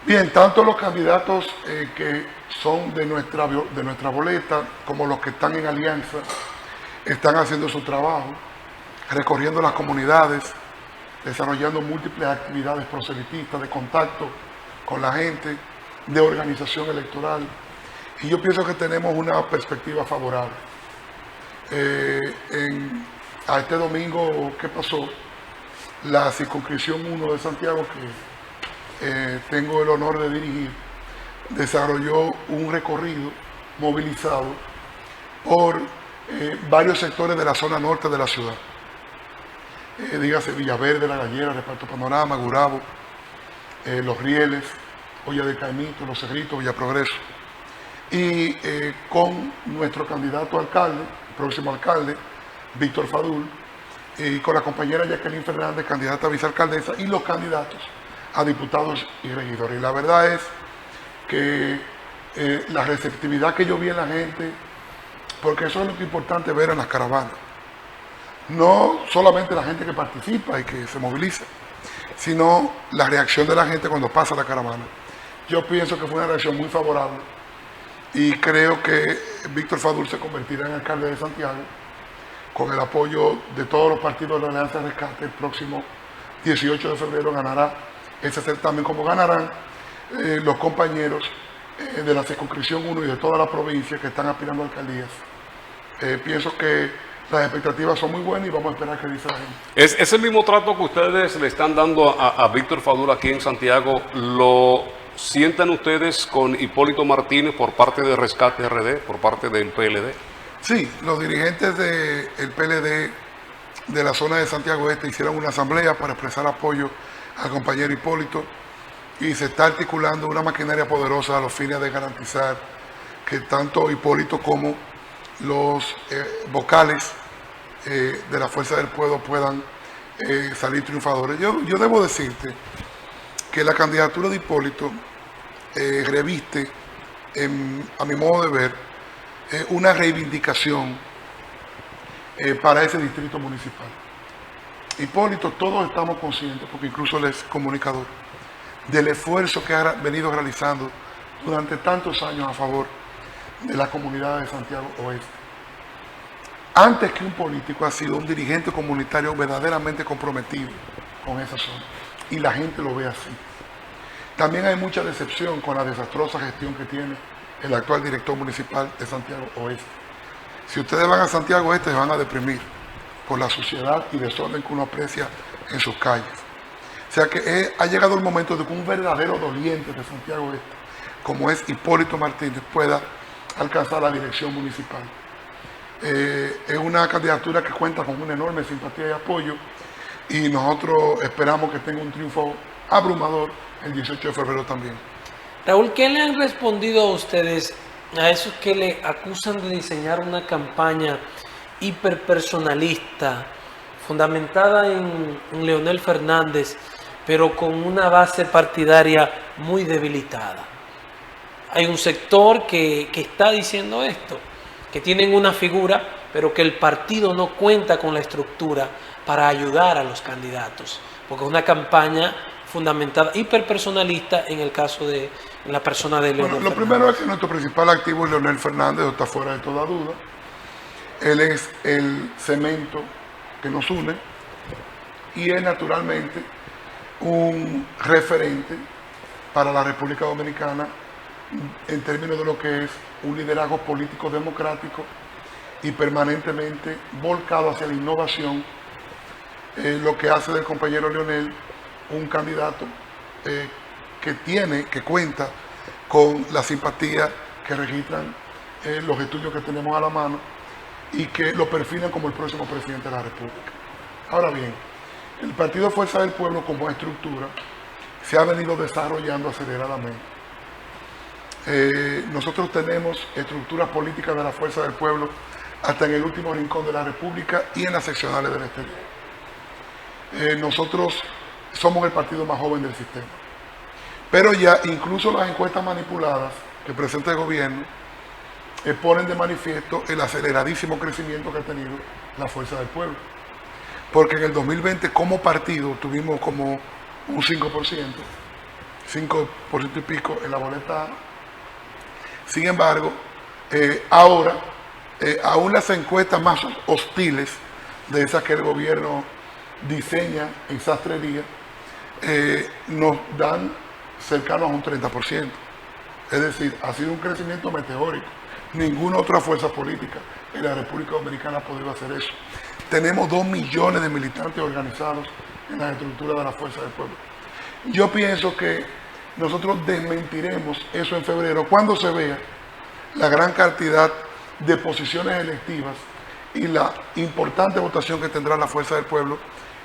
Bien, tanto los candidatos que son de nuestra boleta como los que están en alianza están haciendo su trabajo, recorriendo las comunidades, desarrollando múltiples actividades proselitistas de contacto con la gente, de organización electoral. Y yo pienso que tenemos una perspectiva favorable. A este domingo, ¿qué pasó? La circunscripción 1 de Santiago, que tengo el honor de dirigir, desarrolló un recorrido movilizado por varios sectores de la zona norte de la ciudad. Dígase Villaverde, La Gallera, Reparto Panorama, Gurabo, Los Rieles, Olla de Caimito, Los Cerritos, Villa Progreso. Y con nuestro candidato a alcalde, próximo alcalde, Víctor Fadul, y con la compañera Jacqueline Fernández, candidata a vicealcaldesa, y los candidatos a diputados y regidores. Y la verdad es que la receptividad que yo vi en la gente, porque eso es lo que es importante ver en las caravanas. No solamente la gente que participa y que se moviliza, sino la reacción de la gente cuando pasa la caravana. Yo pienso que fue una reacción muy favorable y creo que Víctor Fadul se convertirá en alcalde de Santiago con el apoyo de todos los partidos de la Alianza de Rescate. El próximo 18 de febrero ganará ese certamen, como ganarán los compañeros de la circunscripción 1 y de toda la provincia que están aspirando a alcaldías. Pienso que las expectativas son muy buenas y vamos a esperar qué dice la gente. ¿Es el mismo trato que ustedes le están dando a Víctor Fadul aquí en Santiago? ¿Lo sientan ustedes con Hipólito Martínez por parte de Rescate RD, por parte del PLD? Sí, los dirigentes del PLD de la zona de Santiago Este hicieron una asamblea para expresar apoyo al compañero Hipólito y se está articulando una maquinaria poderosa a los fines de garantizar que tanto Hipólito como los vocales de la Fuerza del Pueblo puedan salir triunfadores. Yo debo decirte que la candidatura de Hipólito reviste, a mi modo de ver, una reivindicación para ese distrito municipal. Hipólito, todos estamos conscientes, porque incluso él es comunicador, del esfuerzo que ha venido realizando durante tantos años a favor de la comunidad de Santiago Oeste. Antes que un político ha sido un dirigente comunitario verdaderamente comprometido con esa zona y la gente lo ve así. También hay mucha decepción con la desastrosa gestión que tiene el actual director municipal de Santiago Oeste. Si ustedes van a Santiago Oeste se van a deprimir por la suciedad y desorden que uno aprecia en sus calles. O sea que ha llegado el momento de que un verdadero doliente de Santiago Oeste, como es Hipólito Martínez, pueda alcanzar la dirección municipal. Es una candidatura que cuenta con una enorme simpatía y apoyo, y nosotros esperamos que tenga un triunfo abrumador el 18 de febrero también. Raúl, ¿qué le han respondido a ustedes a esos que le acusan de diseñar una campaña hiperpersonalista, fundamentada en Leonel Fernández, pero con una base partidaria muy debilitada? Hay un sector que está diciendo esto, que tienen una figura, pero que el partido no cuenta con la estructura para ayudar a los candidatos, porque es una campaña fundamentada, hiperpersonalista en el caso de la persona de Leonel Fernández. Lo primero es que nuestro principal activo es Leonel Fernández, no está fuera de toda duda. Él es el cemento que nos une y es naturalmente un referente para la República Dominicana en términos de lo que es un liderazgo político democrático y permanentemente volcado hacia la innovación, lo que hace del compañero Leonel un candidato que cuenta con la simpatía que registran los estudios que tenemos a la mano y que lo perfilan como el próximo presidente de la República. Ahora bien, el Partido Fuerza del Pueblo como estructura se ha venido desarrollando aceleradamente. Nosotros tenemos estructuras políticas de la Fuerza del Pueblo hasta en el último rincón de la República y en las seccionales del exterior. Nosotros somos el partido más joven del sistema. Pero ya incluso las encuestas manipuladas que presenta el gobierno ponen de manifiesto el aceleradísimo crecimiento que ha tenido la Fuerza del Pueblo. Porque en el 2020 como partido tuvimos como un 5% y pico en la boleta. Sin embargo, ahora, aún las encuestas más hostiles de esas que el gobierno diseña en sastrería, nos dan cercanos a un 30%. Es decir, ha sido un crecimiento meteórico. Ninguna otra fuerza política en la República Dominicana ha podido hacer eso. Tenemos 2 millones de militantes organizados en la estructura de la Fuerza del Pueblo. Yo pienso que nosotros desmentiremos eso en febrero cuando se vea la gran cantidad de posiciones electivas y la importante votación que tendrá la Fuerza del Pueblo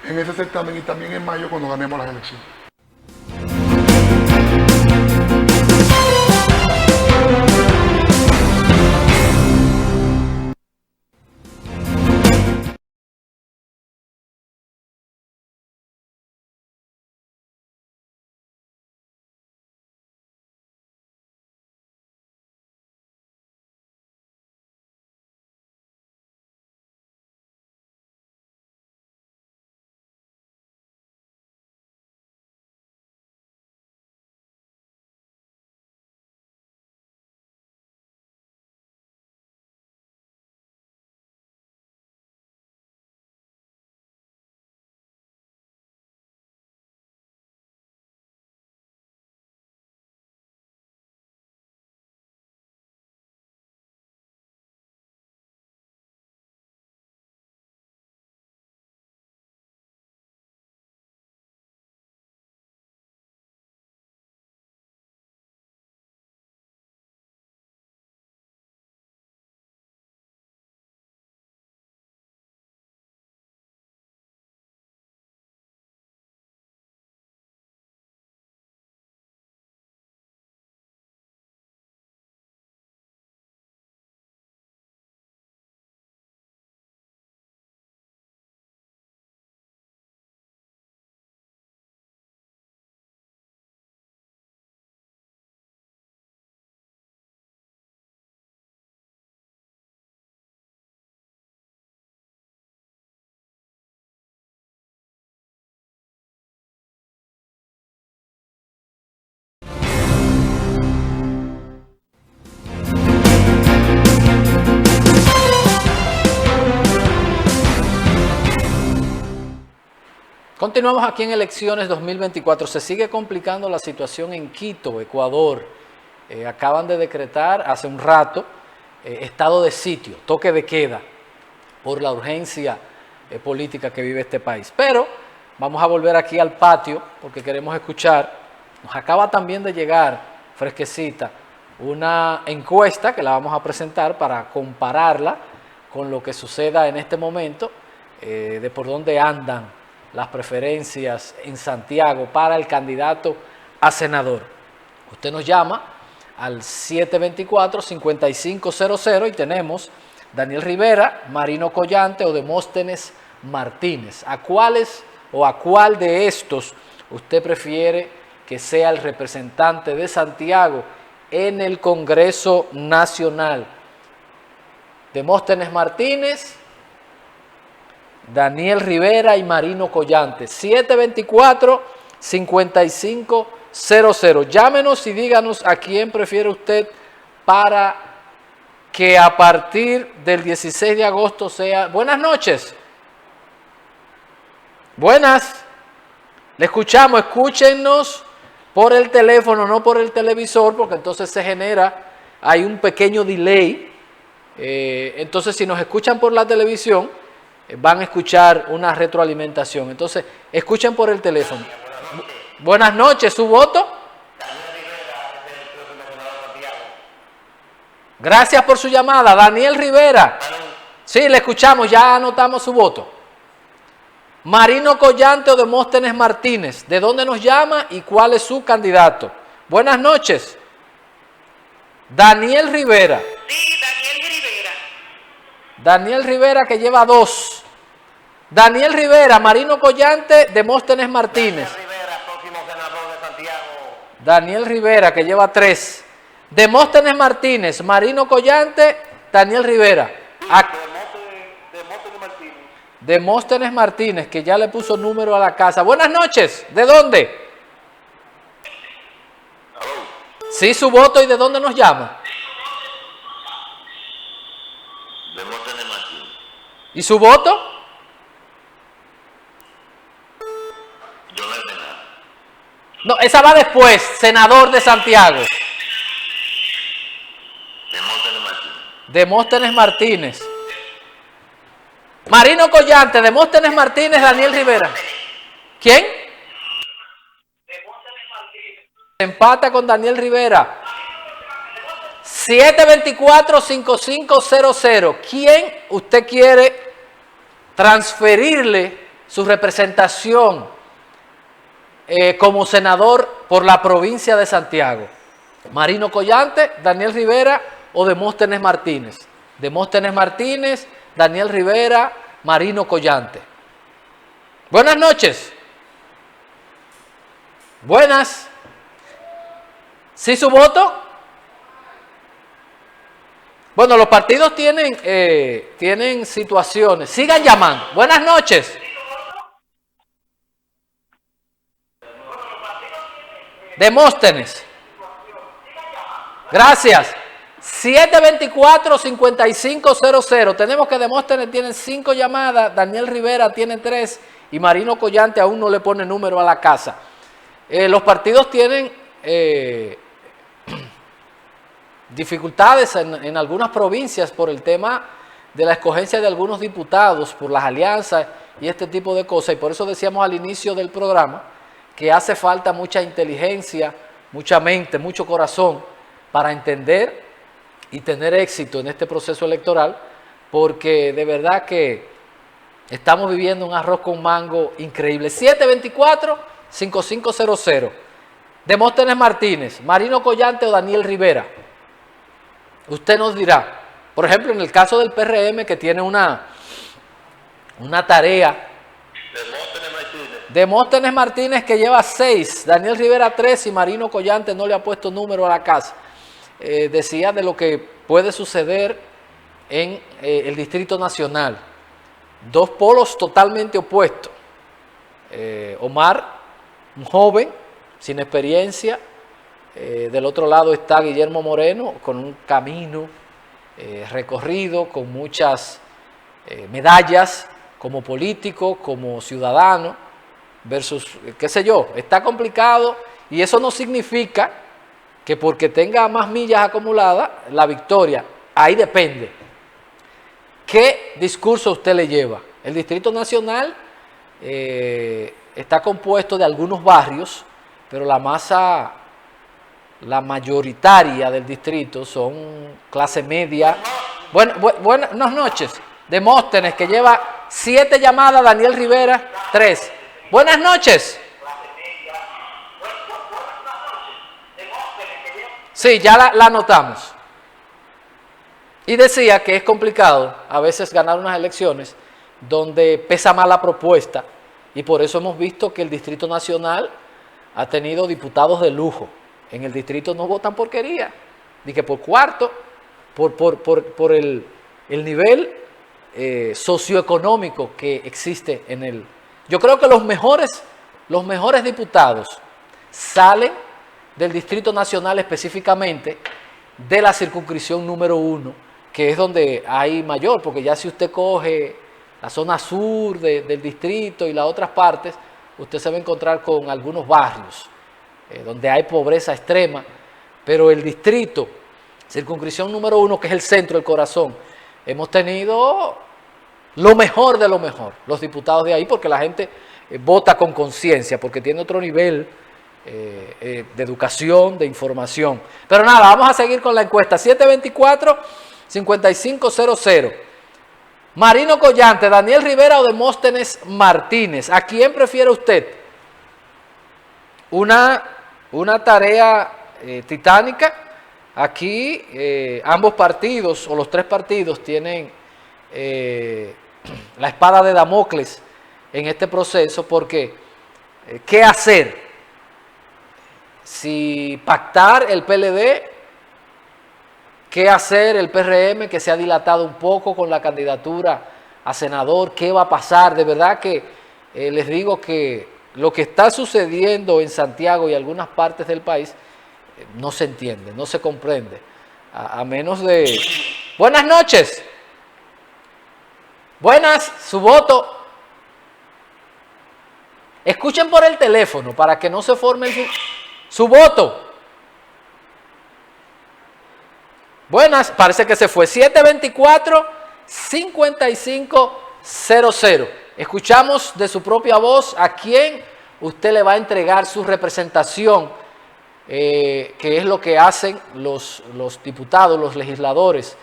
en ese certamen y también en mayo cuando ganemos las elecciones. Continuamos aquí en elecciones 2024. Se sigue complicando la situación en Quito, Ecuador. Acaban de decretar hace un rato estado de sitio, toque de queda, por la urgencia política que vive este país. Pero vamos a volver aquí al patio porque queremos escuchar. Nos acaba también de llegar fresquecita, una encuesta que la vamos a presentar para compararla con lo que suceda en este momento, de por dónde andan las preferencias en Santiago para el candidato a senador. Usted nos llama al 724-5500 y tenemos Daniel Rivera, Marino Collante o Demóstenes Martínez. ¿A cuáles o a cuál de estos usted prefiere que sea el representante de Santiago en el Congreso Nacional? Demóstenes Martínez, Daniel Rivera y Marino Collante. 724-5500. Llámenos y díganos a quién prefiere usted para que a partir del 16 de agosto sea... Buenas noches. Buenas. Le escuchamos. Escúchenos por el teléfono, no por el televisor, porque entonces se genera, hay un pequeño delay. Entonces, si nos escuchan por la televisión, van a escuchar una retroalimentación. Entonces, escuchen por el teléfono. Buenas noches, ¿su voto? Gracias por su llamada, Daniel Rivera. Sí, le escuchamos, ya anotamos su voto. Marino Collante o Demóstenes Martínez, ¿de dónde nos llama y cuál es su candidato? Buenas noches. Daniel Rivera. Sí, Daniel Rivera. Daniel Rivera, que lleva 2. Daniel Rivera, Marino Collante, Demóstenes Martínez. Daniel Rivera, próximo senador de Santiago. Daniel Rivera, que lleva 3. Demóstenes Martínez, Marino Collante, Daniel Rivera. Demóstenes Martínez. Demóstenes Martínez, que ya le puso número a la casa. Buenas noches. ¿De dónde? Sí, su voto y de dónde nos llama. Demóstenes Martínez. ¿Y su voto? No, esa va después, senador de Santiago. Demóstenes Martínez. Demóstenes Martínez. Marino Collante, Demóstenes Martínez, Daniel Rivera. ¿Quién? Demóstenes Martínez. Empata con Daniel Rivera. 724-5500. ¿Quién usted quiere transferirle su representación como senador por la provincia de Santiago? Marino Collante, Daniel Rivera o Demóstenes Martínez. Demóstenes Martínez, Daniel Rivera, Marino Collante. Buenas noches. Buenas. ¿Sí su voto? Bueno, los partidos tienen situaciones. Sigan llamando. Buenas noches. Demóstenes. Gracias. 724-5500. Tenemos que Demóstenes tiene 5 llamadas, Daniel Rivera tiene 3 y Marino Collante aún no le pone número a la casa. Los partidos tienen dificultades en algunas provincias por el tema de la escogencia de algunos diputados, por las alianzas y este tipo de cosas. Y por eso decíamos al inicio del programa que hace falta mucha inteligencia, mucha mente, mucho corazón para entender y tener éxito en este proceso electoral, porque de verdad que estamos viviendo un arroz con mango increíble. 724-5500. Demóstenes Martínez, Marino Collante o Daniel Rivera. Usted nos dirá, por ejemplo, en el caso del PRM, que tiene una tarea. Demóstenes Martínez, que lleva 6, Daniel Rivera 3 y Marino Collante no le ha puesto número a la casa. Decía de lo que puede suceder en el Distrito Nacional. 2 polos totalmente opuestos. Omar, un joven, sin experiencia. Del otro lado está Guillermo Moreno, con un camino recorrido, con muchas medallas como político, como ciudadano, versus, qué sé yo, está complicado y eso no significa que porque tenga más millas acumuladas, la victoria, ahí depende. ¿Qué discurso usted le lleva? El Distrito Nacional está compuesto de algunos barrios, pero la masa la mayoritaria del distrito son clase media. Buenas noches. Demóstenes, que lleva 7 llamadas, Daniel Rivera, 3. Buenas noches. Sí, ya la anotamos. Y decía que es complicado a veces ganar unas elecciones donde pesa más la propuesta, y por eso hemos visto que el Distrito Nacional ha tenido diputados de lujo. En el distrito no votan porquería, ni que por cuarto, por el nivel socioeconómico que existe en el... Yo creo que los mejores diputados salen del Distrito Nacional, específicamente de la circunscripción número 1, que es donde hay mayor, porque ya si usted coge la zona sur del distrito y las otras partes, usted se va a encontrar con algunos barrios donde hay pobreza extrema, pero el distrito, circunscripción número 1, que es el centro, el corazón, hemos tenido lo mejor de lo mejor, los diputados de ahí, porque la gente vota con conciencia, porque tiene otro nivel de educación, de información. Pero nada, vamos a seguir con la encuesta. 724-5500. Marino Collante, Daniel Rivera o Demóstenes Martínez. ¿A quién prefiere usted? Una tarea titánica. Aquí ambos partidos, o los 3 partidos, tienen la espada de Damocles en este proceso, porque ¿qué hacer? Si pactar el PLD, ¿qué hacer el PRM, que se ha dilatado un poco con la candidatura a senador? ¿Qué va a pasar? De verdad que les digo que lo que está sucediendo en Santiago y algunas partes del país no se entiende, no se comprende, a menos de... Buenas noches. Buenas, su voto. Escuchen por el teléfono para que no se forme su voto. Buenas, parece que se fue. 724-5500. Escuchamos de su propia voz a quién usted le va a entregar su representación, que es lo que hacen los diputados, los legisladores,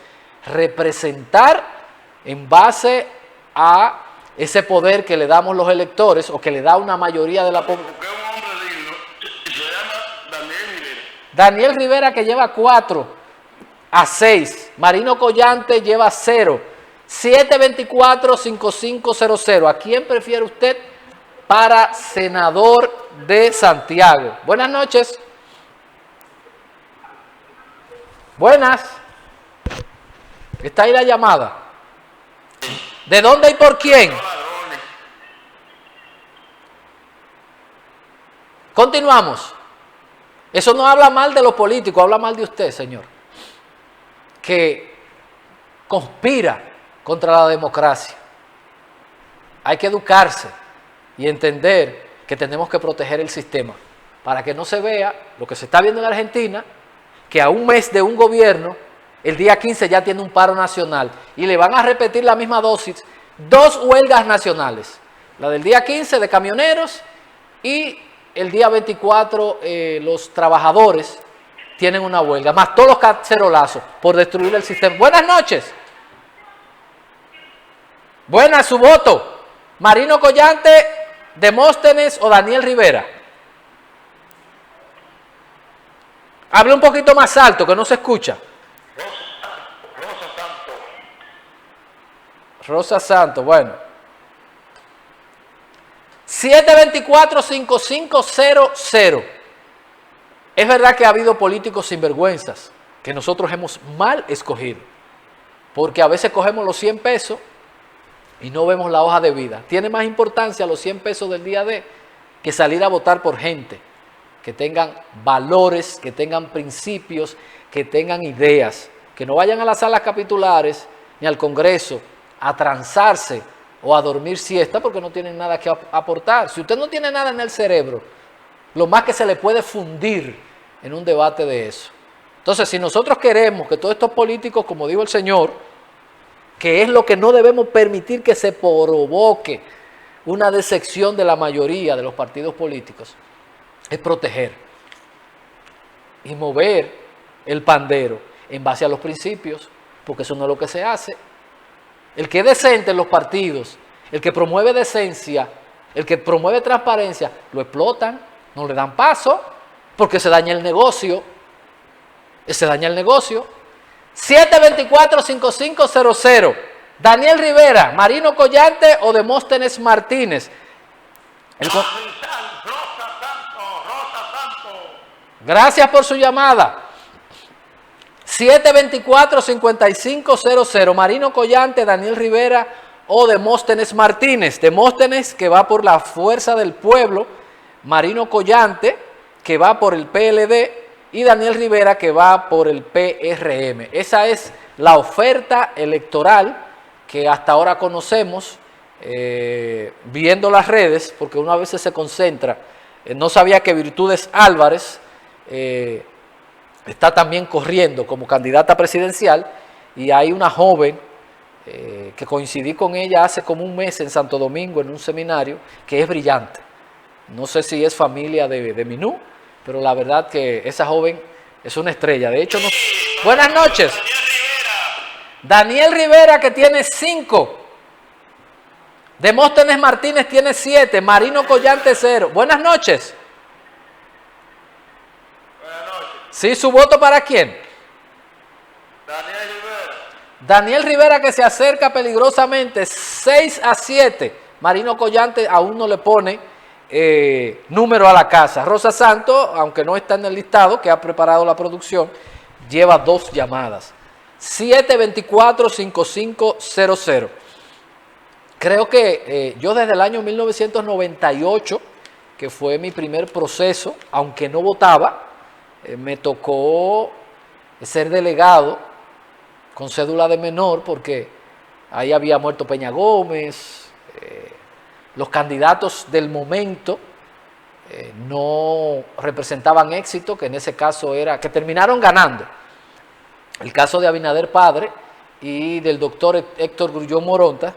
representar en base a ese poder que le damos los electores, o que le da una mayoría de la población. Daniel Rivera, que lleva 4-6. Marino Collante lleva 0. 724-5500. ¿A quién prefiere usted para senador de Santiago? Buenas noches. Buenas. ¿Está ahí la llamada? ¿De dónde y por quién? Continuamos. Eso no habla mal de los políticos, habla mal de usted, señor, que conspira contra la democracia. Hay que educarse y entender que tenemos que proteger el sistema para que no se vea lo que se está viendo en Argentina, que a un mes de un gobierno, el día 15 ya tiene un paro nacional y le van a repetir la misma dosis, 2 huelgas nacionales, la del día 15 de camioneros, y el día 24 los trabajadores tienen una huelga, más todos los cacerolazos por destruir el sistema. Buenas noches. Buenas, su voto. Marino Collante, Demóstenes o Daniel Rivera. Hable un poquito más alto, que no se escucha. Rosa Santos, bueno. 724-5500. Es verdad que ha habido políticos sinvergüenzas que nosotros hemos mal escogido, porque a veces cogemos los 100 pesos y no vemos la hoja de vida. Tiene más importancia los 100 pesos del día D que salir a votar por gente que tengan valores, que tengan principios, que tengan ideas, que no vayan a las salas capitulares ni al Congreso a transarse o a dormir siesta porque no tienen nada que aportar. Si usted no tiene nada en el cerebro, lo más que se le puede fundir en un debate de eso. Entonces, si nosotros queremos que todos estos políticos, como dijo el señor, que es lo que no debemos permitir, que se provoque una decepción de la mayoría de los partidos políticos, es proteger. y mover el pandero en base a los principios, porque eso no es lo que se hace. El que es decente en los partidos, el que promueve decencia, el que promueve transparencia, lo explotan, no le dan paso, porque se daña el negocio. Se daña el negocio. 724-5500. Daniel Rivera, Marino Collante o Demóstenes Martínez. Gracias por su llamada. 724-5500. Marino Collante, Daniel Rivera o Demóstenes Martínez. Demóstenes, que va por la Fuerza del Pueblo. Marino Collante, que va por el PLD. Y Daniel Rivera, que va por el PRM. Esa es la oferta electoral que hasta ahora conocemos, viendo las redes, porque uno a veces se concentra. No sabía que Virtudes Álvarez está también corriendo como candidata presidencial, y hay una joven que coincidí con ella hace como un mes en Santo Domingo en un seminario, que es brillante. No sé si es familia de Minú, pero la verdad que esa joven es una estrella. De hecho, no... Buenas noches. Daniel Rivera, que tiene 5. Demóstenes Martínez tiene 7. Marino Collante 0. Buenas noches. ¿Sí, su voto para quién? Daniel Rivera. Daniel Rivera, que se acerca peligrosamente, 6-7. Marino Collante aún no le pone número a la casa. Rosa Santos, aunque no está en el listado que ha preparado la producción, lleva 2 llamadas. 724-5500. Creo que yo desde el año 1998, que fue mi primer proceso, aunque no votaba, me tocó ser delegado con cédula de menor, porque ahí había muerto Peña Gómez, los candidatos del momento no representaban éxito, que en ese caso era, que terminaron ganando. El caso de Abinader Padre y del doctor Héctor Grullón Moronta,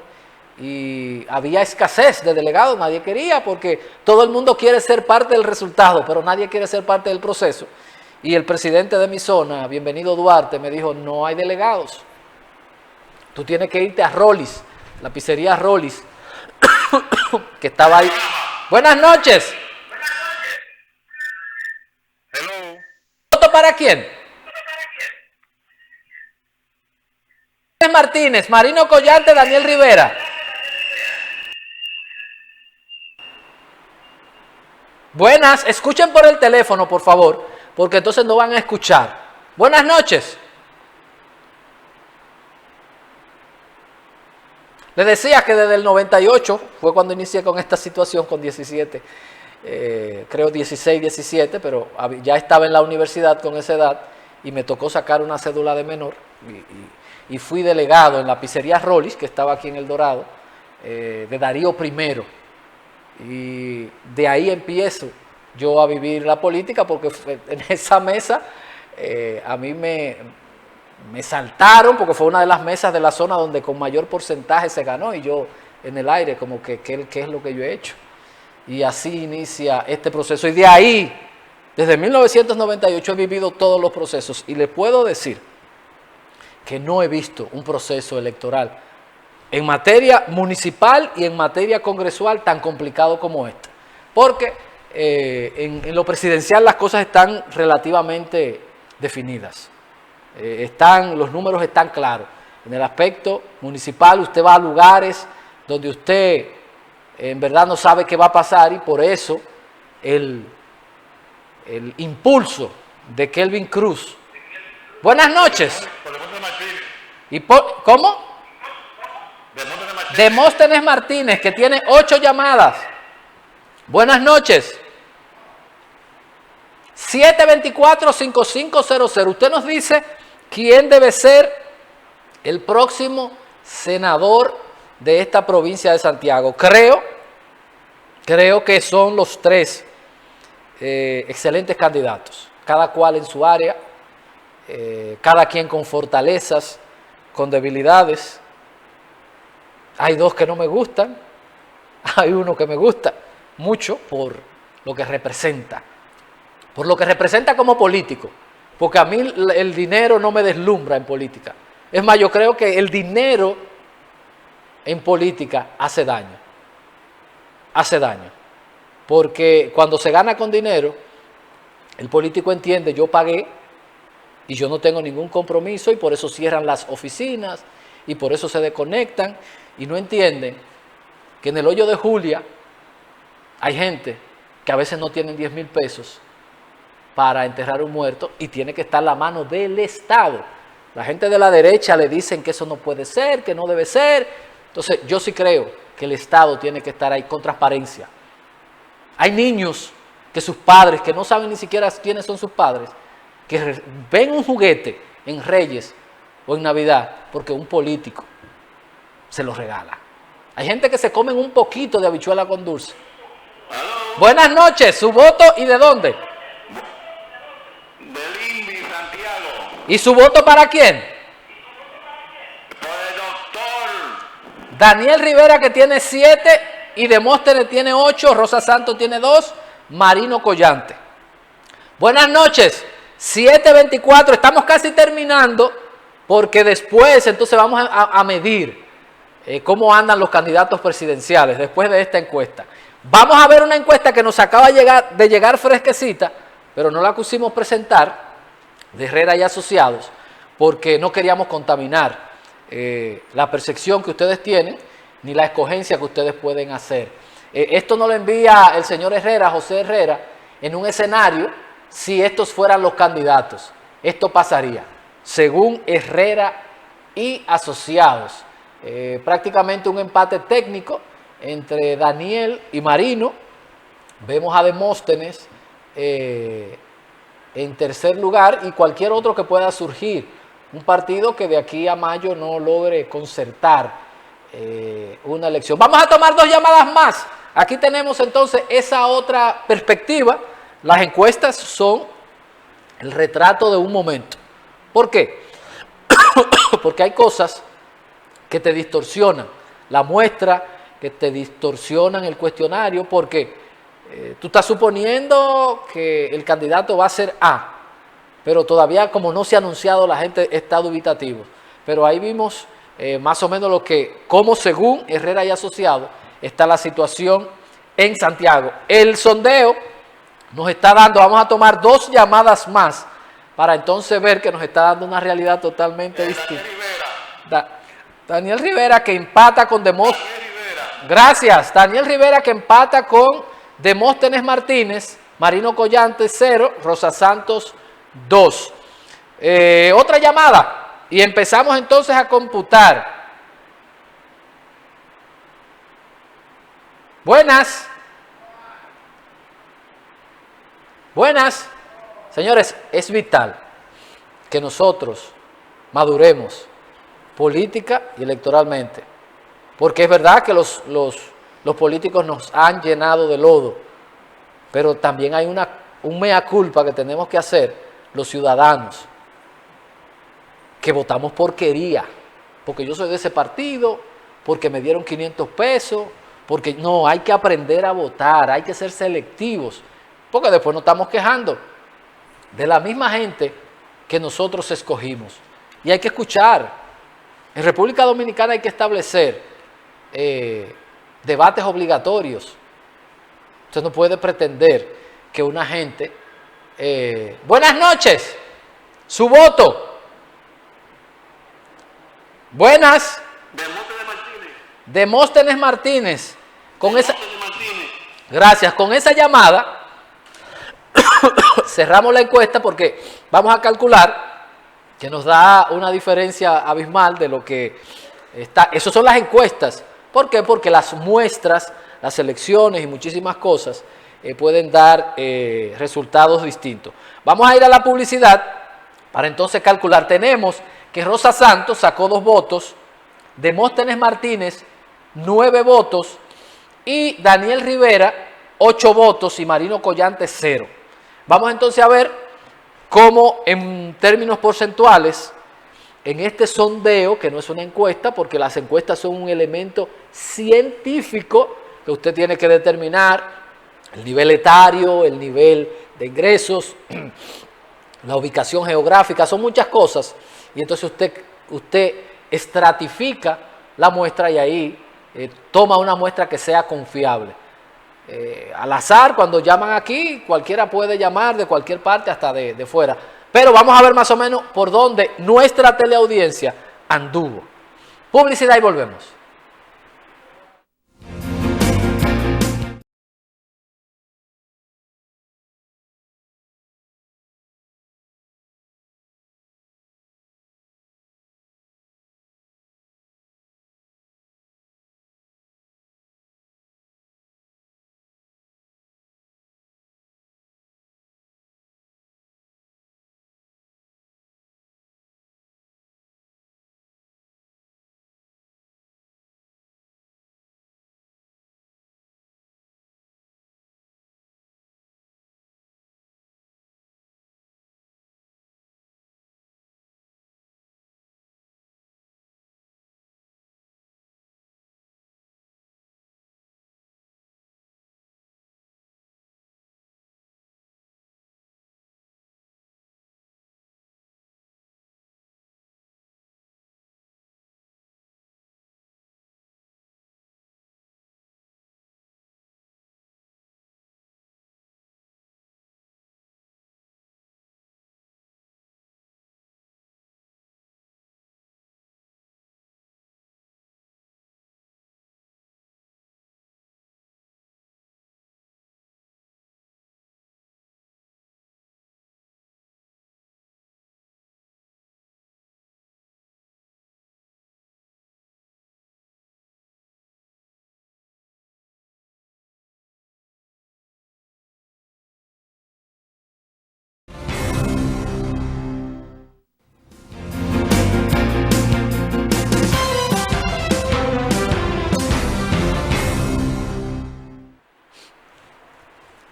y había escasez de delegados, nadie quería, porque todo el mundo quiere ser parte del resultado, pero nadie quiere ser parte del proceso. Y el presidente de mi zona, Bienvenido Duarte, me dijo, no hay delegados, tú tienes que irte a Rollis, la pizzería Rollis, que estaba ahí. Buenas noches. Hello. ¿Voto para quién? Martínez, Marino Collante, Daniel Rivera. Buenas, escuchen por el teléfono, por favor, porque entonces no van a escuchar. Buenas noches. Les decía que desde el 98 fue cuando inicié con esta situación, con 17, creo 16, 17, pero ya estaba en la universidad con esa edad y me tocó sacar una cédula de menor y fui delegado en la pizzería Rollis, que estaba aquí en El Dorado, de Darío I. Y de ahí empiezo yo a vivir la política, porque en esa mesa a mí me saltaron, porque fue una de las mesas de la zona donde con mayor porcentaje se ganó, y yo en el aire como que ¿qué es lo que yo he hecho? Y así inicia este proceso. Y de ahí, desde 1998 he vivido todos los procesos, y les puedo decir que no he visto un proceso electoral en materia municipal y en materia congresual tan complicado como este. Porque en lo presidencial las cosas están relativamente definidas. Los números están claros. En el aspecto municipal usted va a lugares donde usted en verdad no sabe qué va a pasar, y por eso el impulso de Kelvin Cruz. Buenas noches. ¿Cómo? Demóstenes Martínez, que tiene 8 llamadas. Buenas noches. 724-5500. Usted nos dice quién debe ser el próximo senador de esta provincia de Santiago. Creo que son los 3 excelentes candidatos, cada cual en su área, cada quien con fortalezas, con debilidades. Hay 2 que no me gustan, hay uno que me gusta mucho por lo que representa como político. porque a mí el dinero no me deslumbra en política. Es más, yo creo que el dinero en política hace daño. Hace daño. Porque cuando se gana con dinero, el político entiende, yo pagué y yo no tengo ningún compromiso, y por eso cierran las oficinas y por eso se desconectan, y no entienden que en el hoyo de Julia hay gente que a veces no tienen 10,000 pesos para enterrar un muerto y tiene que estar la mano del Estado. La gente de la derecha le dicen que eso no puede ser, que no debe ser. Entonces yo sí creo que el Estado tiene que estar ahí con transparencia. Hay niños que sus padres, que no saben ni siquiera quiénes son sus padres, que ven un juguete en Reyes o en Navidad porque un político se los regala. Hay gente que se comen un poquito de habichuela con dulce. Buenas noches, ¿su voto y de dónde? Del INVI, Santiago. ¿Y su voto para quién? Por el doctor. Daniel Rivera, que tiene 7, y Demóstenes tiene 8, Rosa Santos tiene 2, Marino Collante. Buenas noches, 7:24, estamos casi terminando, porque después entonces vamos a medir cómo andan los candidatos presidenciales después de esta encuesta. Vamos a ver una encuesta que nos acaba de llegar fresquecita, pero no la quisimos presentar, de Herrera y Asociados, porque no queríamos contaminar la percepción que ustedes tienen, ni la escogencia que ustedes pueden hacer. Esto nos lo envía el señor Herrera, José Herrera, en un escenario, si estos fueran los candidatos. Esto pasaría, según Herrera y Asociados. Prácticamente un empate técnico entre Daniel y Marino. Vemos a Demóstenes en tercer lugar y cualquier otro que pueda surgir. Un partido que de aquí a mayo no logre concertar una elección. Vamos a tomar 2 llamadas más. Aquí tenemos entonces esa otra perspectiva. Las encuestas son el retrato de un momento. ¿Por qué? Porque hay cosas que te distorsionan la muestra, que te distorsionan el cuestionario, porque tú estás suponiendo que el candidato va a ser A, pero todavía como no se ha anunciado, la gente está dubitativo. Pero ahí vimos más o menos cómo según Herrera y Asociados está la situación en Santiago. El sondeo nos está dando, vamos a tomar 2 llamadas más para entonces ver que nos está dando una realidad totalmente distinta. Daniel Rivera, que empata con Demóstenes. Gracias. Daniel Rivera, que empata con Demóstenes Martínez, Marino Collante 0, Rosa Santos 2. Otra llamada y empezamos entonces a computar. Buenas. Buenas. Señores, es vital que nosotros maduremos política y electoralmente, porque es verdad que los políticos nos han llenado de lodo, pero también hay un mea culpa que tenemos que hacer los ciudadanos, que votamos porquería, porque yo soy de ese partido, porque me dieron 500 pesos, porque no, hay que aprender a votar, hay que ser selectivos, porque después nos estamos quejando de la misma gente que nosotros escogimos, y hay que escuchar. En República Dominicana hay que establecer debates obligatorios. Usted no puede pretender que una gente... buenas noches, su voto. Buenas. Demóstenes Martínez. Gracias, con esa llamada cerramos la encuesta porque vamos a calcular que nos da una diferencia abismal de lo que está. Esas son las encuestas. ¿Por qué? Porque las muestras, las elecciones y muchísimas cosas pueden dar resultados distintos. Vamos a ir a la publicidad para entonces calcular. Tenemos que Rosa Santos sacó 2 votos, Demóstenes Martínez 9 votos y Daniel Rivera 8 votos y Marino Collante 0. Vamos entonces a ver cómo en términos porcentuales, en este sondeo, que no es una encuesta, porque las encuestas son un elemento científico que usted tiene que determinar el nivel etario, el nivel de ingresos, la ubicación geográfica, son muchas cosas. Y entonces usted estratifica la muestra y ahí toma una muestra que sea confiable. Al azar, cuando llaman aquí, cualquiera puede llamar de cualquier parte, hasta de fuera. Pero vamos a ver más o menos por dónde nuestra teleaudiencia anduvo. Publicidad y volvemos.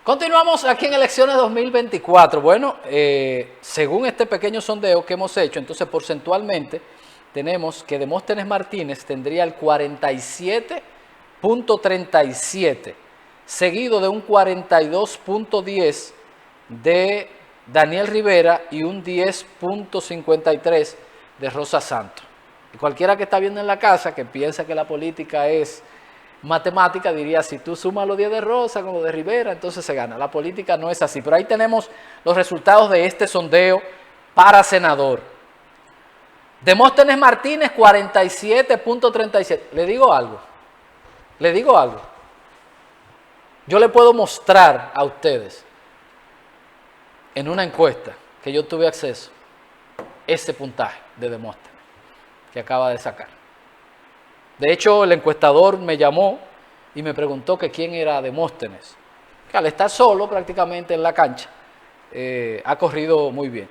Continuamos aquí en elecciones 2024. Bueno, según este pequeño sondeo que hemos hecho, entonces porcentualmente tenemos que Demóstenes Martínez tendría el 47.37, seguido de un 42.10 de Daniel Rivera y un 10.53 de Rosa Santos. Y cualquiera que está viendo en la casa que piensa que la política es matemática diría, si tú sumas los 10 de Rosa con los de Rivera, entonces se gana. La política no es así, pero ahí tenemos los resultados de este sondeo para senador. Demóstenes Martínez, 47.37. Le digo algo. Yo le puedo mostrar a ustedes en una encuesta que yo tuve acceso ese puntaje de Demóstenes que acaba de sacar. De hecho, el encuestador me llamó y me preguntó que quién era Demóstenes, que al estar solo prácticamente en la cancha, ha corrido muy bien.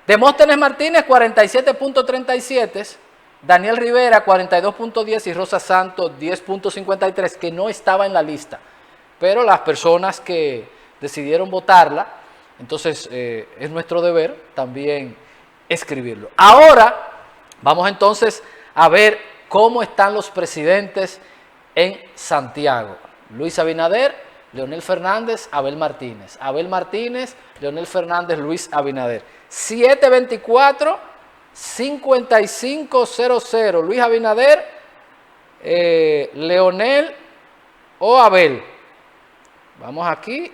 Demóstenes Martínez, 47.37, Daniel Rivera, 42.10 y Rosa Santos, 10.53, que no estaba en la lista. Pero las personas que decidieron votarla, entonces es nuestro deber también escribirlo. Ahora, vamos entonces a ver cómo están los presidentes en Santiago. Luis Abinader, Leonel Fernández, Abel Martínez. Abel Martínez, Leonel Fernández, Luis Abinader. 724-5500. Luis Abinader, Leonel o Abel. Vamos aquí.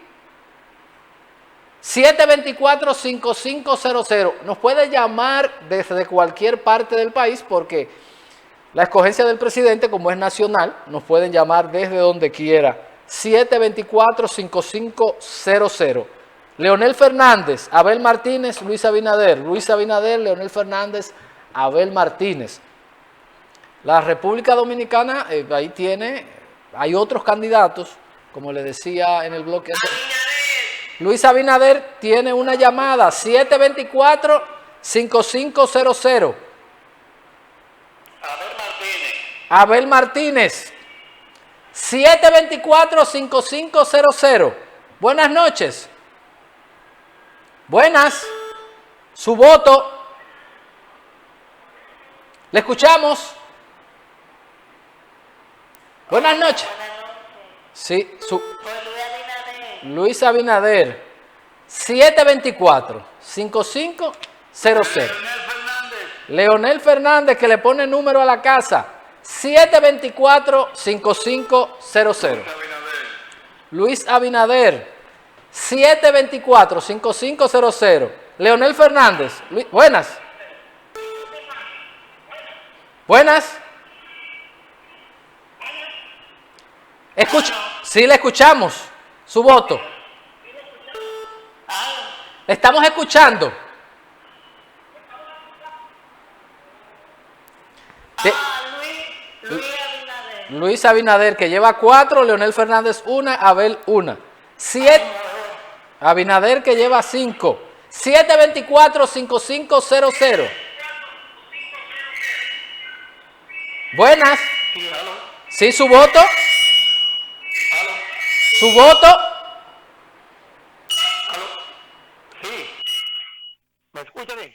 724-5500. Nos puede llamar desde cualquier parte del país porque la escogencia del presidente, como es nacional, nos pueden llamar desde donde quiera. 724-5500. Leonel Fernández, Abel Martínez, Luis Abinader. Luis Abinader, Leonel Fernández, Abel Martínez. La República Dominicana, ahí hay otros candidatos, como le decía en el bloque. Luis Abinader tiene una llamada, 724-5500. Abel Martínez, 724-5500. Buenas noches. Buenas. Su voto. Le escuchamos. Buenas noches. Sí, Luis Abinader. 724-5500. Leonel Fernández, que le pone número a la casa. 724-5500. Luis Abinader. 724-5500. Leonel Fernández. Buenas. Buenas. Sí, le escuchamos. Su voto. Le estamos escuchando. Luis Abinader, que lleva 4, Leonel Fernández 1, Abel 1. 7. Abinader, que lleva 5. 724-5500. Buenas. ¿Sí, su voto? ¿Su voto? Sí. ¿Me escucha bien?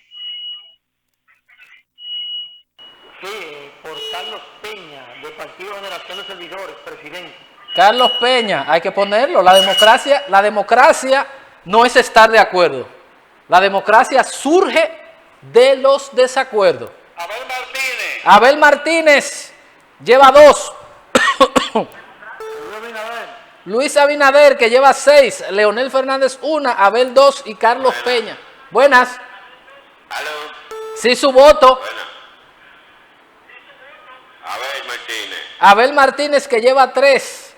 Sí, por Carlos Peña, del Partido Generación de Servidores, presidente. Carlos Peña, hay que ponerlo. La democracia no es estar de acuerdo. La democracia surge de los desacuerdos. Abel Martínez. Abel Martínez lleva 2. Luis Abinader, que lleva 6. Leonel Fernández 1, Abel 2 y Carlos Peña. Buenas. Aló. Sí, su voto. Bueno. Abel Martínez. Abel Martínez, que lleva 3.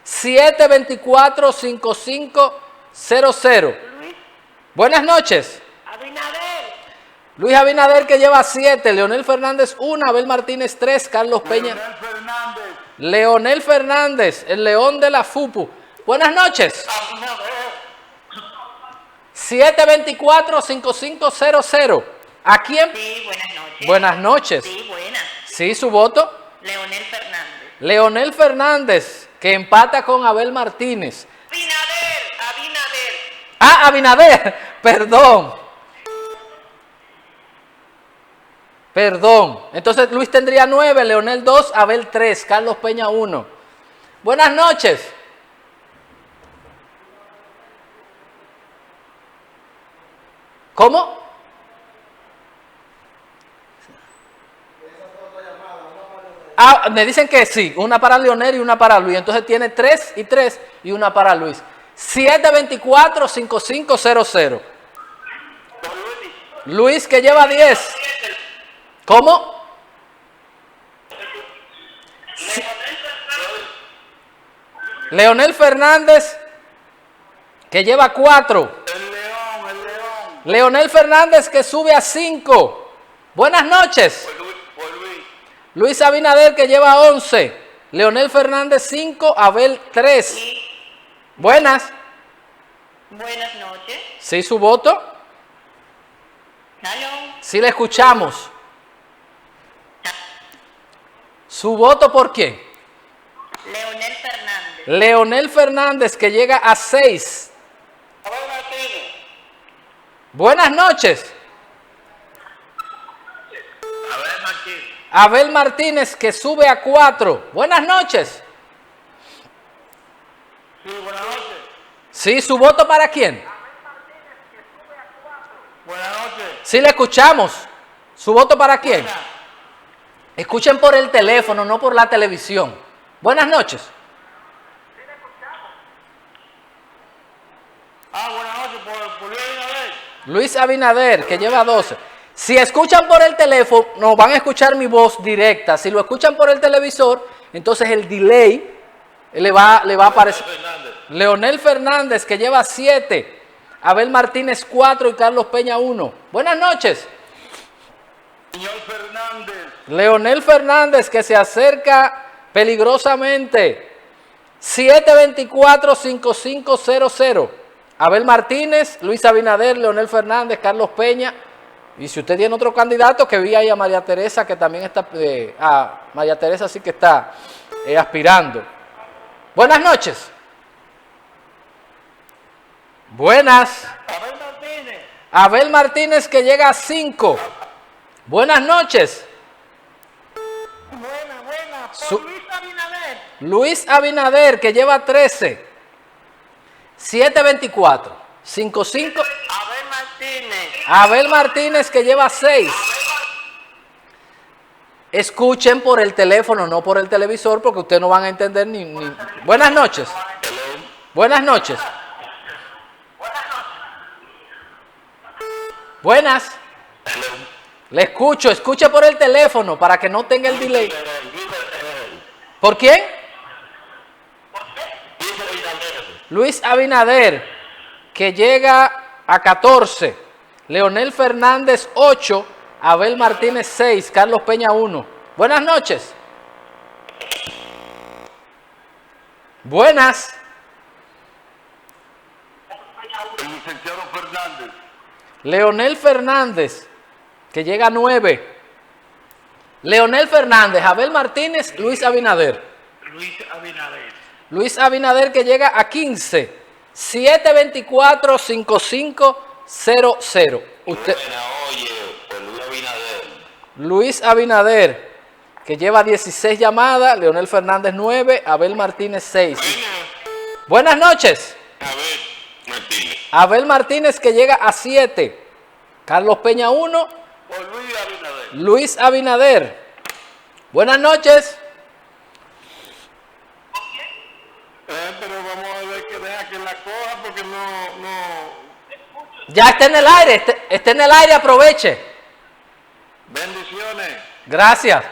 724-5500. Buenas noches. Luis Abinader, que lleva 7. Leonel Fernández 1, Abel Martínez 3, Carlos Peña. Leonel Fernández, el león de la FUPU. Buenas noches. 724-5500. ¿A quién? Sí, buenas noches. Buenas noches. Sí, buenas. Sí, su voto. Leonel Fernández. Leonel Fernández, que empata con Abel Martínez. Abinader. Ah, Abinader. Perdón. Entonces Luis tendría 9, Leonel 2, Abel 3, Carlos Peña 1. Buenas noches. ¿Cómo? Ah, me dicen que sí, una para Leonel y una para Luis. Entonces tiene 3 y 3 y una para Luis. 724-5500. Luis, que lleva 10. ¿Cómo? Sí. Leonel Fernández, que lleva 4. El león. Leonel Fernández, que sube a 5. Buenas noches. Luis Abinader, que lleva 11. Leonel Fernández 5, Abel 3. Sí. Buenas. Buenas noches. ¿Sí, su voto? Aló. Sí, le escuchamos. ¿Su voto por quién? Leonel Fernández. Leonel Fernández, que llega a 6. Abel Martínez. Buenas noches. Abel Martínez. Abel Martínez, que sube a 4. Buenas noches. Sí, buenas noches. Sí, ¿su voto para quién? Buenas noches. Sí, le escuchamos. ¿Su voto para quién? Escuchen por el teléfono, no por la televisión. Buenas noches. Buenas noches por Luis Abinader. Luis Abinader, que lleva 12. Si escuchan por el teléfono, van a escuchar mi voz directa. Si lo escuchan por el televisor, entonces el delay le va a aparecer. Leonel Fernández, que lleva 7. Abel Martínez 4 y Carlos Peña 1. Buenas noches. Señor Fernández. Leonel Fernández, que se acerca peligrosamente. 724-5500. Abel Martínez, Luis Abinader, Leonel Fernández, Carlos Peña. Y si usted tiene otro candidato, que vi ahí a María Teresa, que también está, María Teresa sí que está aspirando. Buenas noches. Buenas. Abel Martínez. Abel Martínez, que llega a 5. Buenas noches. Buena. Luis Abinader. Luis Abinader, que lleva 13. 55. Abel Martínez. Abel Martínez que lleva 6. Escuchen por el teléfono, no por el televisor, porque ustedes no van a entender ni... Buenas noches. Buenas noches. Buenas. Le escucho, escuche por el teléfono para que no tenga el delay. ¿Por quién? Luis Abinader, que llega a 14. Leonel Fernández 8. Abel Martínez 6. Carlos Peña 1. Buenas noches. Buenas. El licenciado Fernández. Leonel Fernández, que llega a 9. Leonel Fernández, Abel Martínez, Luis Abinader. Luis Abinader. Luis Abinader que llega a 15. 724-5500. Usted. Oye, pues Luis Abinader. Luis Abinader, que lleva 16 llamadas. Leonel Fernández 9. Abel Martínez 6. Buenas noches. Abel Martínez. Abel Martínez que llega a 7. Carlos Peña 1. Por Luis Abinader. Luis Abinader. Buenas noches. Pero vamos a ver que deja que la coja porque no. Ya está en el aire, está en el aire, aproveche. Bendiciones. Gracias.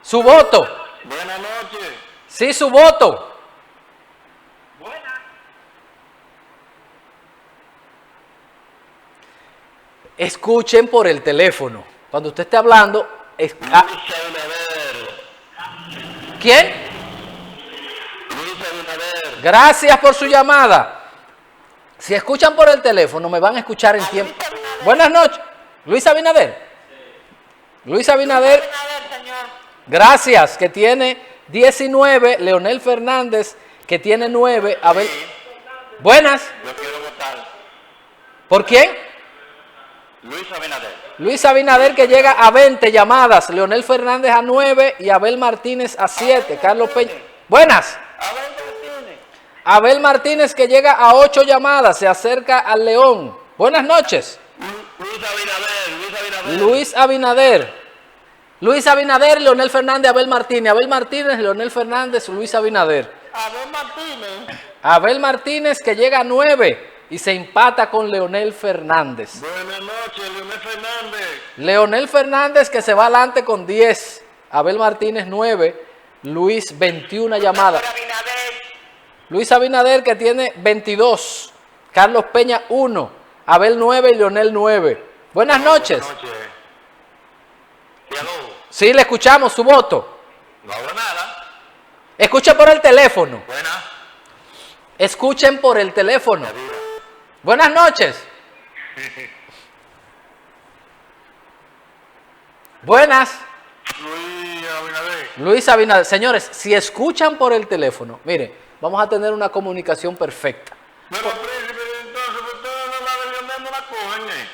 Su voto. Buenas noches. Sí, su voto. Escuchen por el teléfono. Cuando usted esté hablando... ¿Quién? Luis Abinader. Gracias por su llamada. Si escuchan por el teléfono, me van a escuchar en tiempo. Buenas noches. Luis Abinader. Luis Abinader. Gracias, que tiene 19. Leonel Fernández, que tiene 9. Abel. Buenas. Yo quiero votar. ¿Por quién? Luis Abinader. Luis Abinader que llega a 20 llamadas. Leonel Fernández a 9 y Abel Martínez a 7. Carlos Peña. Buenas. Abel Martínez. Abel Martínez que llega a 8 llamadas. Se acerca al León. Buenas noches. Luis Abinader. Luis Abinader. Luis Abinader. Luis Abinader, Leonel Fernández, Abel Martínez. Abel Martínez, Leonel Fernández, Luis Abinader. Abel Martínez. Abel Martínez que llega a 9 y se empata con Leonel Fernández. Buenas noches, Leonel Fernández. Leonel Fernández que se va adelante con 10. Abel Martínez 9. Luis 21 llamadas. Luis Abinader que tiene 22. Carlos Peña 1. Abel 9 y Leonel 9. Buenas noches. Buenas noches. Sí, le escuchamos su voto. No habla nada. Escucha por el teléfono. Buenas. Escuchen por el teléfono. Buenas noches. Buenas. Luis Abinader. Luis Abinader. Señores, si escuchan por el teléfono, mire, vamos a tener una comunicación perfecta. Pero príncipe, entonces ustedes no la de Leonel no la cogen,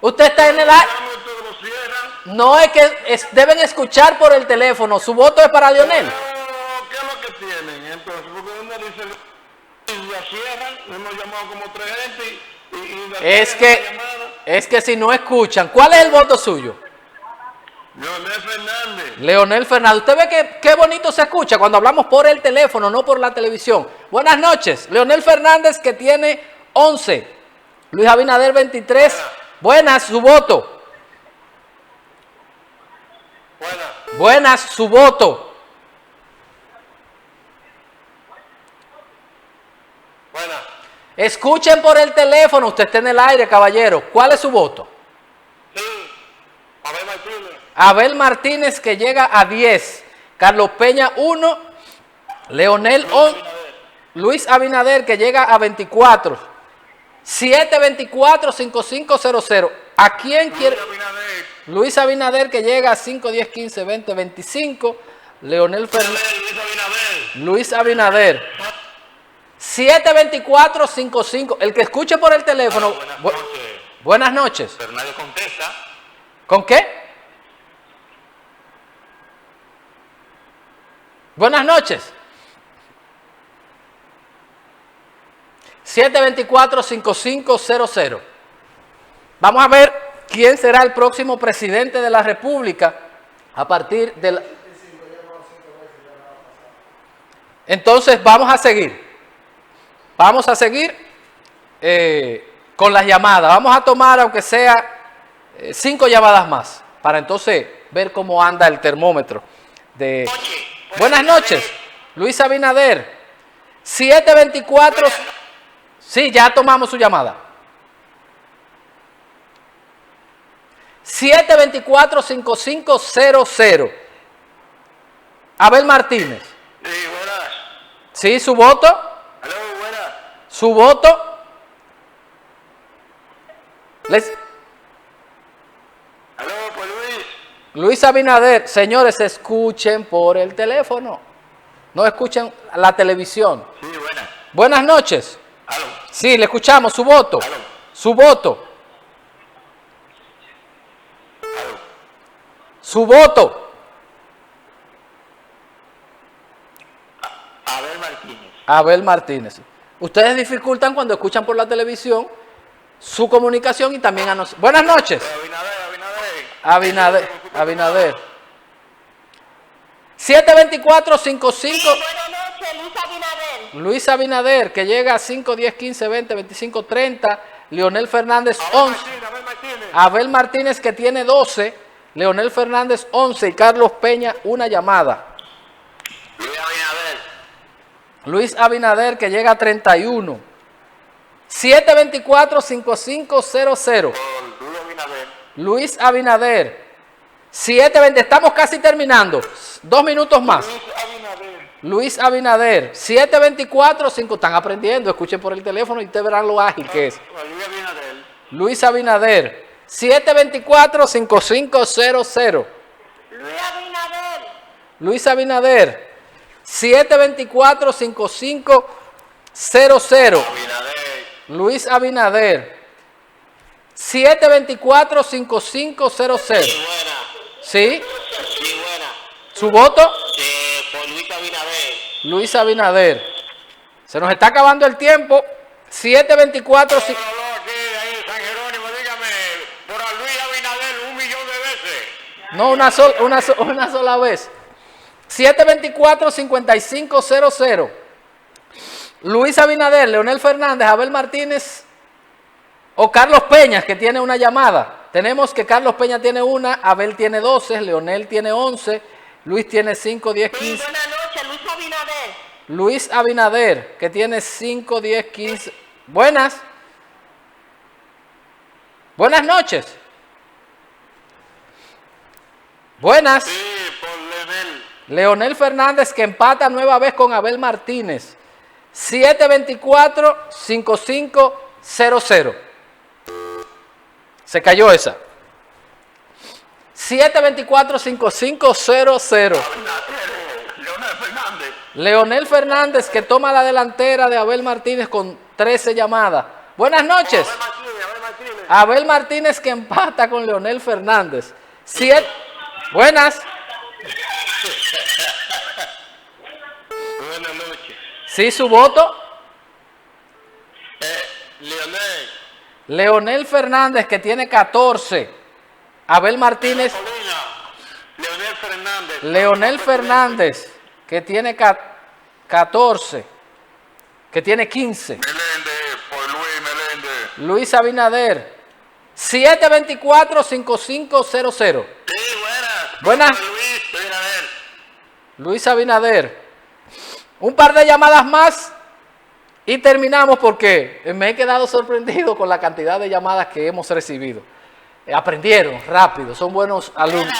Usted está en el aire. Ustedes lo cierran. No es que deben escuchar por el teléfono. Su voto es para Leonel. ¿Qué es lo que tienen? Entonces, porque uno dice, y la cierran, hemos llamado como 3 gente Es que si no escuchan, ¿cuál es el voto suyo? Leonel Fernández. Leonel Fernández. Usted ve que qué bonito se escucha cuando hablamos por el teléfono, no por la televisión. Buenas noches. Leonel Fernández que tiene 11. Luis Abinader 23. Buenas, su voto. Buenas, su voto. Escuchen por el teléfono. Usted está en el aire, caballero. ¿Cuál es su voto? Abel Martínez. Abel Martínez que llega a 10. Carlos Peña 1. Leonel 11. Luis Abinader que llega a 24. 724-5500. ¿A quién quiere? Luis Abinader que llega a 5, 10, 15, 20, 25. Leonel Fernández. Luis Abinader. 724-55. El que escuche por el teléfono. Buenas noches. Pero nadie contesta. ¿Con qué? Buenas noches. 724-5500. Vamos a ver quién será el próximo presidente de la República a partir del... Entonces vamos a seguir. Vamos a seguir con las llamadas. Vamos a tomar, aunque sea 5 llamadas más, para entonces ver cómo anda el termómetro. Buenas noches, Luis Abinader. 724. Sí, ya tomamos su llamada. 724-5500. Abel Martínez. Sí, buenas. Sí, su voto. Aló, buenas. Su voto. Aló, pues Luis. Luis Abinader. Señores, escuchen por el teléfono. No escuchen la televisión. Sí, buenas. Buenas noches. Aló. Sí, le escuchamos. Su voto. Aló. Su voto. Aló. Su voto. Abel Martínez. Abel Martínez. Ustedes dificultan cuando escuchan por la televisión su comunicación y también a nosotros. Buenas noches. Abinader. 724-55. Buenas noches, Luis Abinader. Luis Abinader, que llega a 5, 10, 15, 20, 25, 30. Leonel Fernández, 11. Abel Martínez, que tiene 12. Leonel Fernández, 11. Y Carlos Peña, una llamada. Luis Abinader, que llega a 31. 724-5500. Luis Abinader. 720. Estamos casi terminando. 2 minutos más. Luis Abinader. 724-5. Están aprendiendo. Escuchen por el teléfono y ustedes verán lo ágil que es. Luis Abinader. 724-5500. Luis Abinader. 724-5500. Luis Abinader. 724-5500. ¿Sí? ¿Su voto? Por Luis Abinader. Luis Abinader. Se nos está acabando el tiempo. 724. San Jerónimo, dígame, por a Luis Abinader 1 millón de veces. No, una sola vez. 724-5500. Luis Abinader, Leonel Fernández, Abel Martínez o Carlos Peña, que tiene una llamada. Tenemos que Carlos Peña tiene una, Abel tiene 12, Leonel tiene 11, Luis tiene 5, 10, 15. Buenas noches, Luis Abinader. Luis Abinader, que tiene 5, 10, 15. Buenas. Buenas noches. Buenas. Sí, por Leonel. Leonel Fernández, que empata nueva vez con Abel Martínez. 724-5500. Se cayó esa. 724-5500. Leonel Fernández. Leonel Fernández, que toma la delantera de Abel Martínez con 13 llamadas. Buenas noches. Abel Martínez, que empata con Leonel Fernández. Buenas. Buenas noches. ¿Sí, su voto? Leonel. Leonel Fernández, que tiene 14. Abel Martínez. Leonel Fernández. Leonel Fernández, que tiene 14. Que tiene 15. Meléndez, por Luis Meléndez. Luis Abinader. 724-5500. Sí, Buenas. Luis Abinader. Luis Abinader. Un par de llamadas más y terminamos porque me he quedado sorprendido con la cantidad de llamadas que hemos recibido. Aprendieron rápido, son buenos alumnos.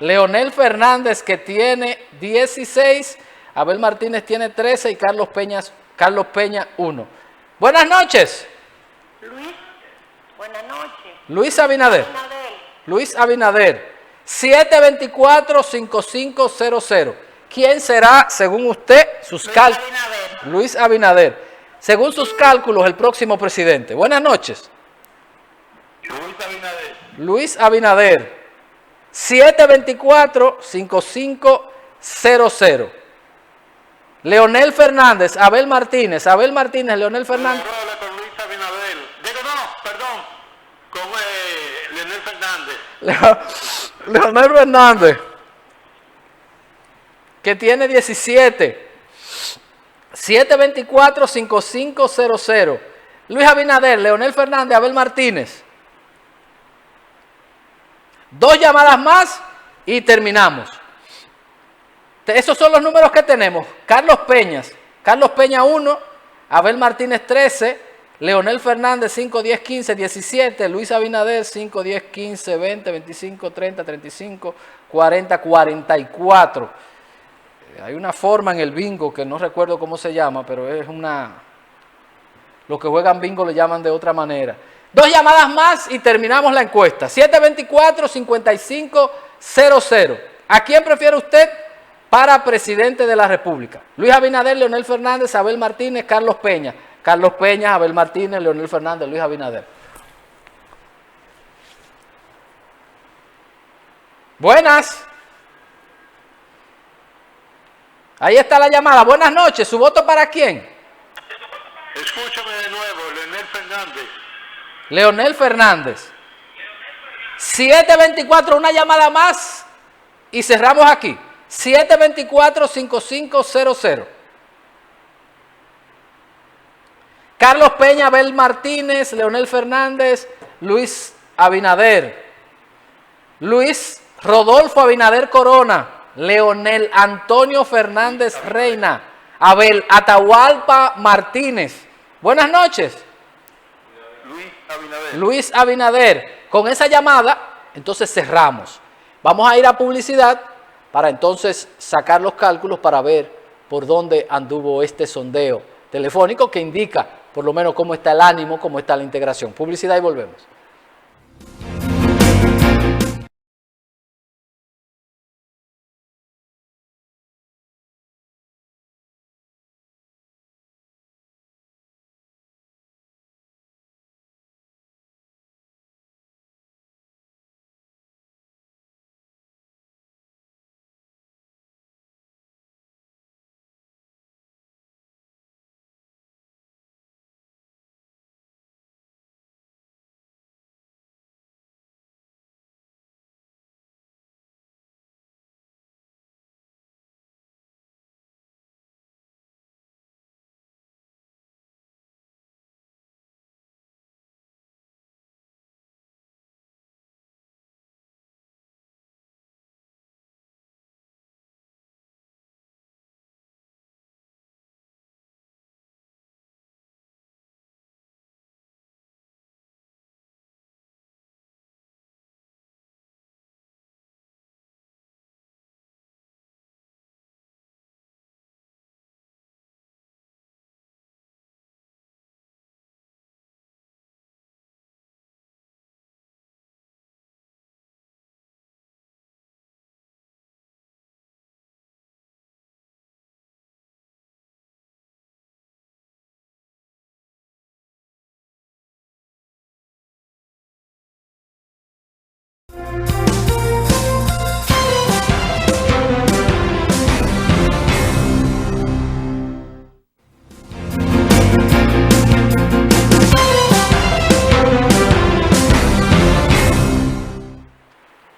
Leonel Fernández, que tiene 16, Abel Martínez tiene 13 y Carlos Peña 1. Buenas noches. Luis, buenas noches. Luis Abinader. Luis Abinader. 724-5500. ¿Quién será, según usted, sus cálculos? Luis Abinader. Según sus cálculos, el próximo presidente. Buenas noches. Luis Abinader. Luis Abinader. 724-5500. Leonel Fernández, Abel Martínez, Leonel Fernández. Con Luis Abinader. Digo, no, perdón, con Leonel Fernández. Leonel Fernández, que tiene 17. 724-5500. Luis Abinader, Leonel Fernández, Abel Martínez. 2 llamadas más y terminamos. Esos son los números que tenemos. Carlos Peña 1, Abel Martínez 13, Leonel Fernández 5, 10, 15, 17, Luis Abinader 5, 10, 15, 20, 25, 30, 35, 40, 44. Hay una forma en el bingo que no recuerdo cómo se llama, pero es una... Los que juegan bingo le llaman de otra manera. 2 llamadas más y terminamos la encuesta. 724-5500. ¿A quién prefiere usted para presidente de la República? Luis Abinader, Leonel Fernández, Abel Martínez, Carlos Peña. Carlos Peña, Abel Martínez, Leonel Fernández, Luis Abinader. Buenas. Ahí está la llamada. Buenas noches. ¿Su voto para quién? Escúchame de nuevo, Leonel Fernández. Leonel Fernández. 724, una llamada más y cerramos aquí. 724-5500. Carlos Peña, Abel Martínez, Leonel Fernández, Luis Abinader. Luis Rodolfo Abinader Corona. Leonel Antonio Fernández Reina. Abel Atahualpa Martínez. Buenas noches. Luis Abinader. Con esa llamada, entonces cerramos. Vamos a ir a publicidad para entonces sacar los cálculos para ver por dónde anduvo este sondeo telefónico que indica por lo menos cómo está el ánimo, cómo está la integración. Publicidad y volvemos.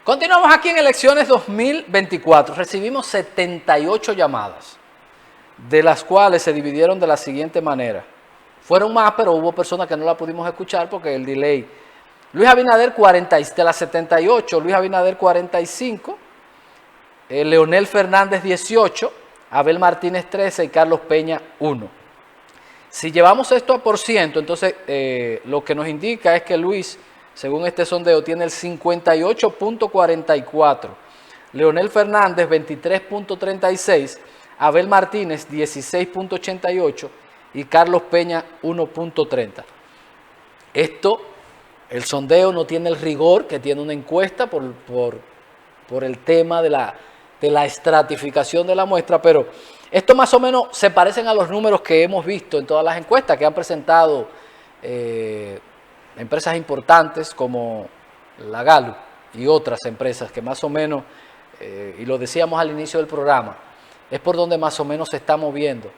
Continuamos aquí en elecciones 2024. Recibimos 78 llamadas, de las cuales se dividieron de la siguiente manera. Fueron más, pero hubo personas que no la pudimos escuchar porque el delay. Luis Abinader, 40, de las 78, Luis Abinader 45, Leonel Fernández 18, Abel Martínez 13 y Carlos Peña 1. Si llevamos esto a por ciento, entonces lo que nos indica es que Luis, según este sondeo, tiene el 58.44, Leonel Fernández 23.36, Abel Martínez 16.88 y Carlos Peña 1.30. Esto, el sondeo no tiene el rigor que tiene una encuesta por el tema de la estratificación de la muestra, pero esto más o menos se parecen a los números que hemos visto en todas las encuestas que han presentado empresas importantes como la Gallup y otras empresas que más o menos, y lo decíamos al inicio del programa, es por donde más o menos se está moviendo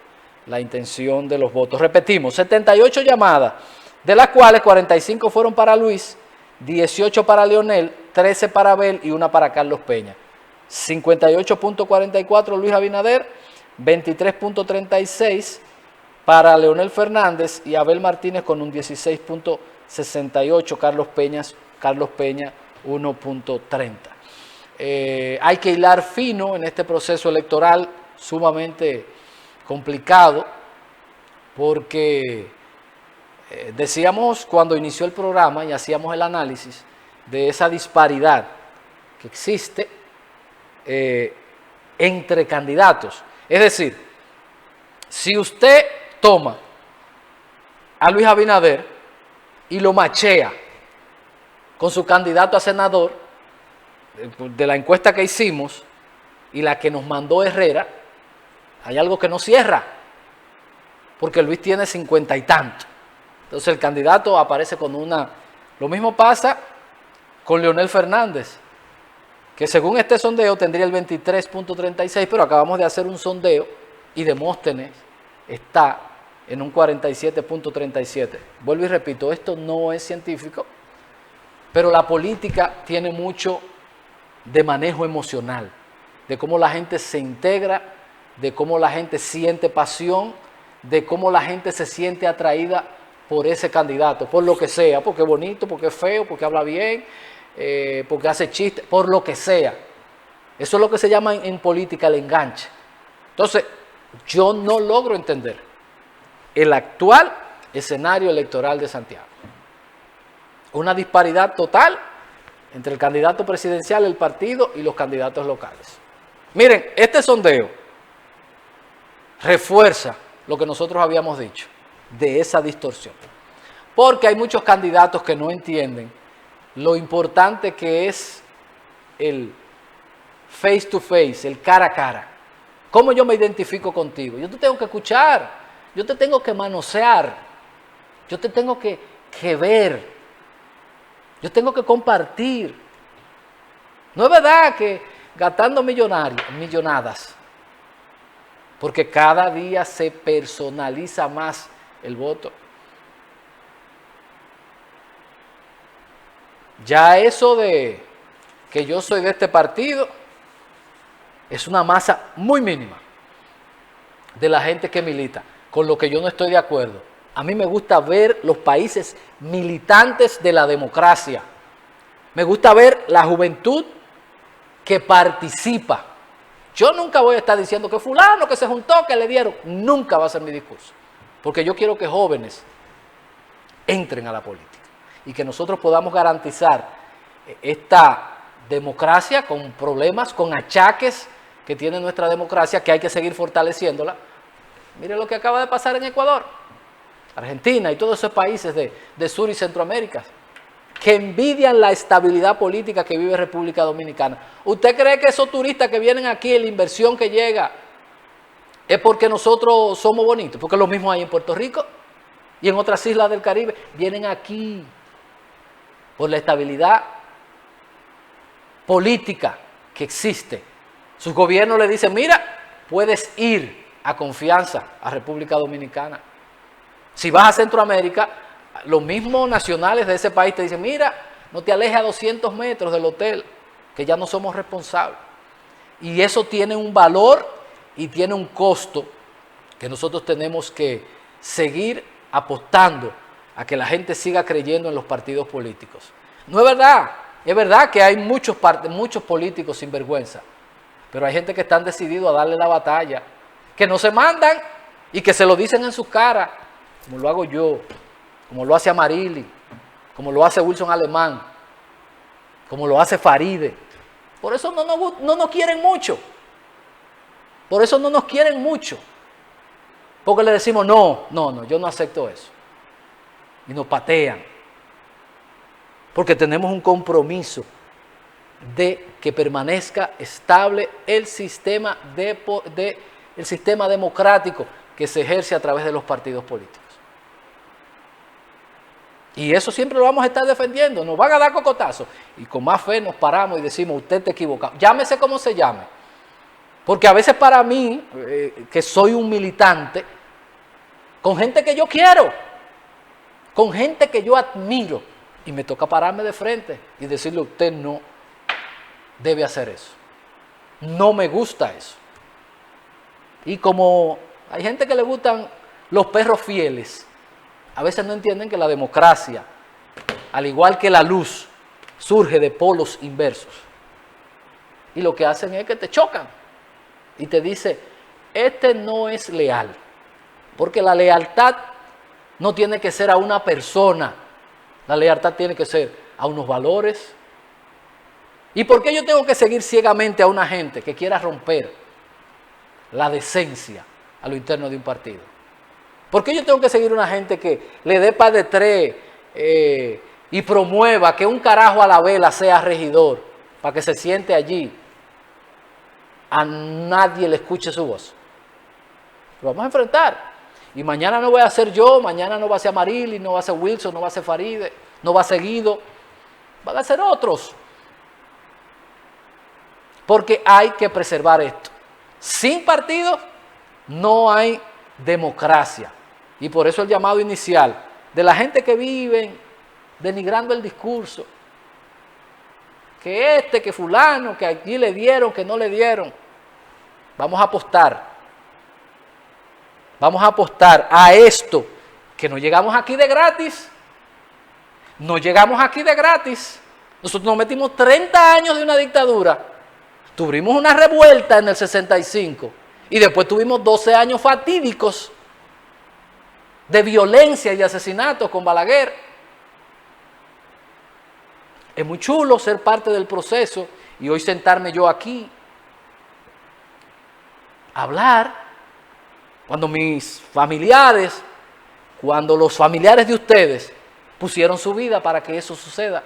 la intención de los votos. Repetimos, 78 llamadas, de las cuales 45 fueron para Luis, 18 para Leonel, 13 para Abel y una para Carlos Peña. 58.44 Luis Abinader, 23.36 para Leonel Fernández y Abel Martínez con un 16.68, Carlos Peña 1.30. Hay que hilar fino en este proceso electoral sumamente complicado porque decíamos cuando inició el programa y hacíamos el análisis de esa disparidad que existe entre candidatos. Es decir, si usted toma a Luis Abinader y lo machea con su candidato a senador, de la encuesta que hicimos y la que nos mandó Herrera, hay algo que no cierra, porque Luis tiene 50 y tanto. Entonces el candidato aparece con una... Lo mismo pasa con Leonel Fernández, que según este sondeo tendría el 23.36, pero acabamos de hacer un sondeo y Demóstenes está en un 47.37. Vuelvo y repito, esto no es científico, pero la política tiene mucho de manejo emocional, de cómo la gente se integra, de cómo la gente siente pasión, de cómo la gente se siente atraída por ese candidato, por lo que sea, porque es bonito, porque es feo, porque habla bien, porque hace chistes, por lo que sea. Eso es lo que se llama en política el enganche. Entonces, yo no logro entender el actual escenario electoral de Santiago. Una disparidad total entre el candidato presidencial, el partido y los candidatos locales. Miren, este sondeo refuerza lo que nosotros habíamos dicho de esa distorsión. Porque hay muchos candidatos que no entienden lo importante que es el face to face, el cara a cara. ¿Cómo yo me identifico contigo? Yo te tengo que escuchar, yo te tengo que manosear, yo te tengo que ver, yo tengo que compartir. No es verdad que gastando millonadas, porque cada día se personaliza más el voto. Ya eso de que yo soy de este partido es una masa muy mínima de la gente que milita, con lo que yo no estoy de acuerdo. A mí me gusta ver los países militantes de la democracia. Me gusta ver la juventud que participa. Yo nunca voy a estar diciendo que fulano que se juntó, que le dieron. Nunca va a ser mi discurso. Porque yo quiero que jóvenes entren a la política y que nosotros podamos garantizar esta democracia con problemas, con achaques que tiene nuestra democracia, que hay que seguir fortaleciéndola. Mire lo que acaba de pasar en Ecuador, Argentina y todos esos países de Sur y Centroamérica, que envidian la estabilidad política que vive República Dominicana. ¿Usted cree que esos turistas que vienen aquí, la inversión que llega, es porque nosotros somos bonitos? Porque lo mismo hay en Puerto Rico y en otras islas del Caribe. Vienen aquí por la estabilidad política que existe. Sus gobiernos le dicen, mira, puedes ir a confianza a República Dominicana. Si vas a Centroamérica, los mismos nacionales de ese país te dicen, mira, no te alejes a 200 metros del hotel, que ya no somos responsables. Y eso tiene un valor y tiene un costo que nosotros tenemos que seguir apostando a que la gente siga creyendo en los partidos políticos. No es verdad que hay muchos políticos sinvergüenza, pero hay gente que están decididos a darle la batalla, que no se mandan y que se lo dicen en sus caras, como lo hago yo, como lo hace Amarili, como lo hace Wilson Alemán, como lo hace Faride. Por eso no nos quieren mucho. Por eso no nos quieren mucho. Porque le decimos, no, yo no acepto eso. Y nos patean. Porque tenemos un compromiso de que permanezca estable el sistema democrático que se ejerce a través de los partidos políticos. Y eso siempre lo vamos a estar defendiendo. Nos van a dar cocotazo. Y con más fe nos paramos y decimos, usted está equivocado. Llámese como se llame. Porque a veces para mí, que soy un militante, con gente que yo quiero, con gente que yo admiro, y me toca pararme de frente y decirle: usted no debe hacer eso. No me gusta eso. Y como hay gente que le gustan los perros fieles, a veces no entienden que la democracia, al igual que la luz, surge de polos inversos. Y lo que hacen es que te chocan y te dice: este no es leal. Porque la lealtad no tiene que ser a una persona, la lealtad tiene que ser a unos valores. ¿Y por qué yo tengo que seguir ciegamente a una gente que quiera romper la decencia a lo interno de un partido? ¿Por qué yo tengo que seguir a una gente que le dé pa' de tres y promueva que un carajo a la vela sea regidor para que se siente allí, a nadie le escuche su voz? Lo vamos a enfrentar. Y mañana no voy a ser yo, mañana no va a ser Amarilis, no va a ser Wilson, no va a ser Faride, no va a ser Guido, van a ser otros. Porque hay que preservar esto. Sin partidos no hay democracia. Y por eso el llamado inicial de la gente que vive denigrando el discurso. Que fulano, que aquí le dieron, que no le dieron. Vamos a apostar. Vamos a apostar a esto, que no llegamos aquí de gratis. No llegamos aquí de gratis. Nosotros nos metimos 30 años de una dictadura. Tuvimos una revuelta en el 65 y después tuvimos 12 años fatídicos de violencia y de asesinatos con Balaguer. Es muy chulo ser parte del proceso y hoy sentarme yo aquí a hablar cuando mis familiares, cuando los familiares de ustedes pusieron su vida para que eso suceda.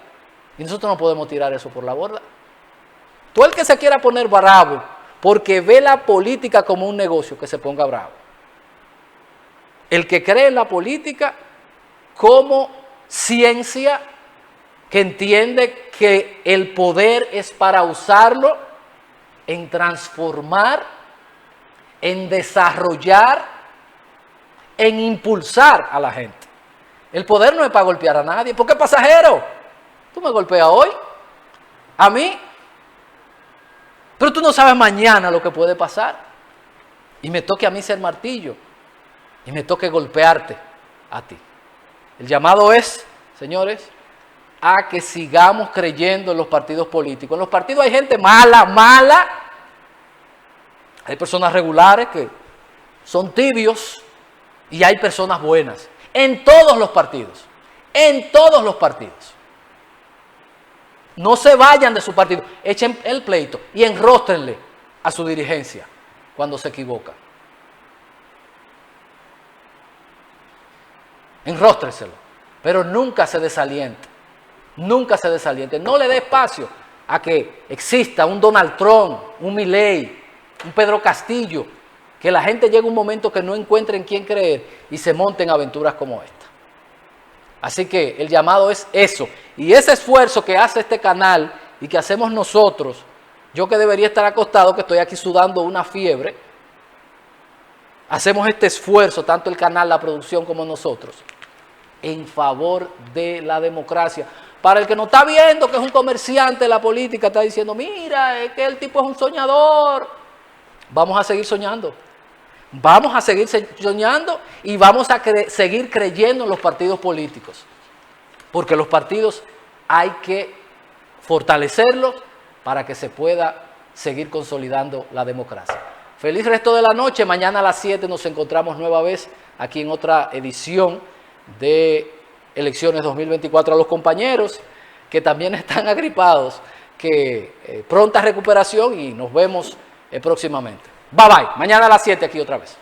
Y nosotros no podemos tirar eso por la borda. Todo el que se quiera poner bravo porque ve la política como un negocio, que se ponga bravo. El que cree en la política como ciencia, que entiende que el poder es para usarlo en transformar, en desarrollar, en impulsar a la gente. El poder no es para golpear a nadie, porque es pasajero. Tú me golpeas hoy, a mí, pero tú no sabes mañana lo que puede pasar. Y me toque a mí ser martillo, y me toque golpearte a ti. El llamado es, señores, a que sigamos creyendo en los partidos políticos. En los partidos hay gente mala. Hay personas regulares que son tibios y hay personas buenas. En todos los partidos. En todos los partidos. No se vayan de su partido. Echen el pleito y enróstrenle a su dirigencia cuando se equivoca. Enróstrenselo. Pero nunca se desaliente. Nunca se desaliente. No le dé espacio a que exista un Donald Trump, un Milei, un Pedro Castillo, que la gente llegue a un momento que no encuentre en quién creer y se monten aventuras como esta. Así que el llamado es eso. Y ese esfuerzo que hace este canal y que hacemos nosotros, yo que debería estar acostado, que estoy aquí sudando una fiebre, hacemos este esfuerzo, tanto el canal, la producción como nosotros, en favor de la democracia. Para el que no está viendo, que es un comerciante de la política, está diciendo: mira, es que el tipo es un soñador. Vamos a seguir soñando. Vamos a seguir soñando y vamos a seguir creyendo en los partidos políticos. Porque los partidos hay que fortalecerlos para que se pueda seguir consolidando la democracia. Feliz resto de la noche. Mañana a las 7 nos encontramos nueva vez aquí en otra edición de Elecciones 2024. A los compañeros que también están agripados, que pronta recuperación y nos vemos próximamente. Bye bye. Mañana a las 7 aquí otra vez.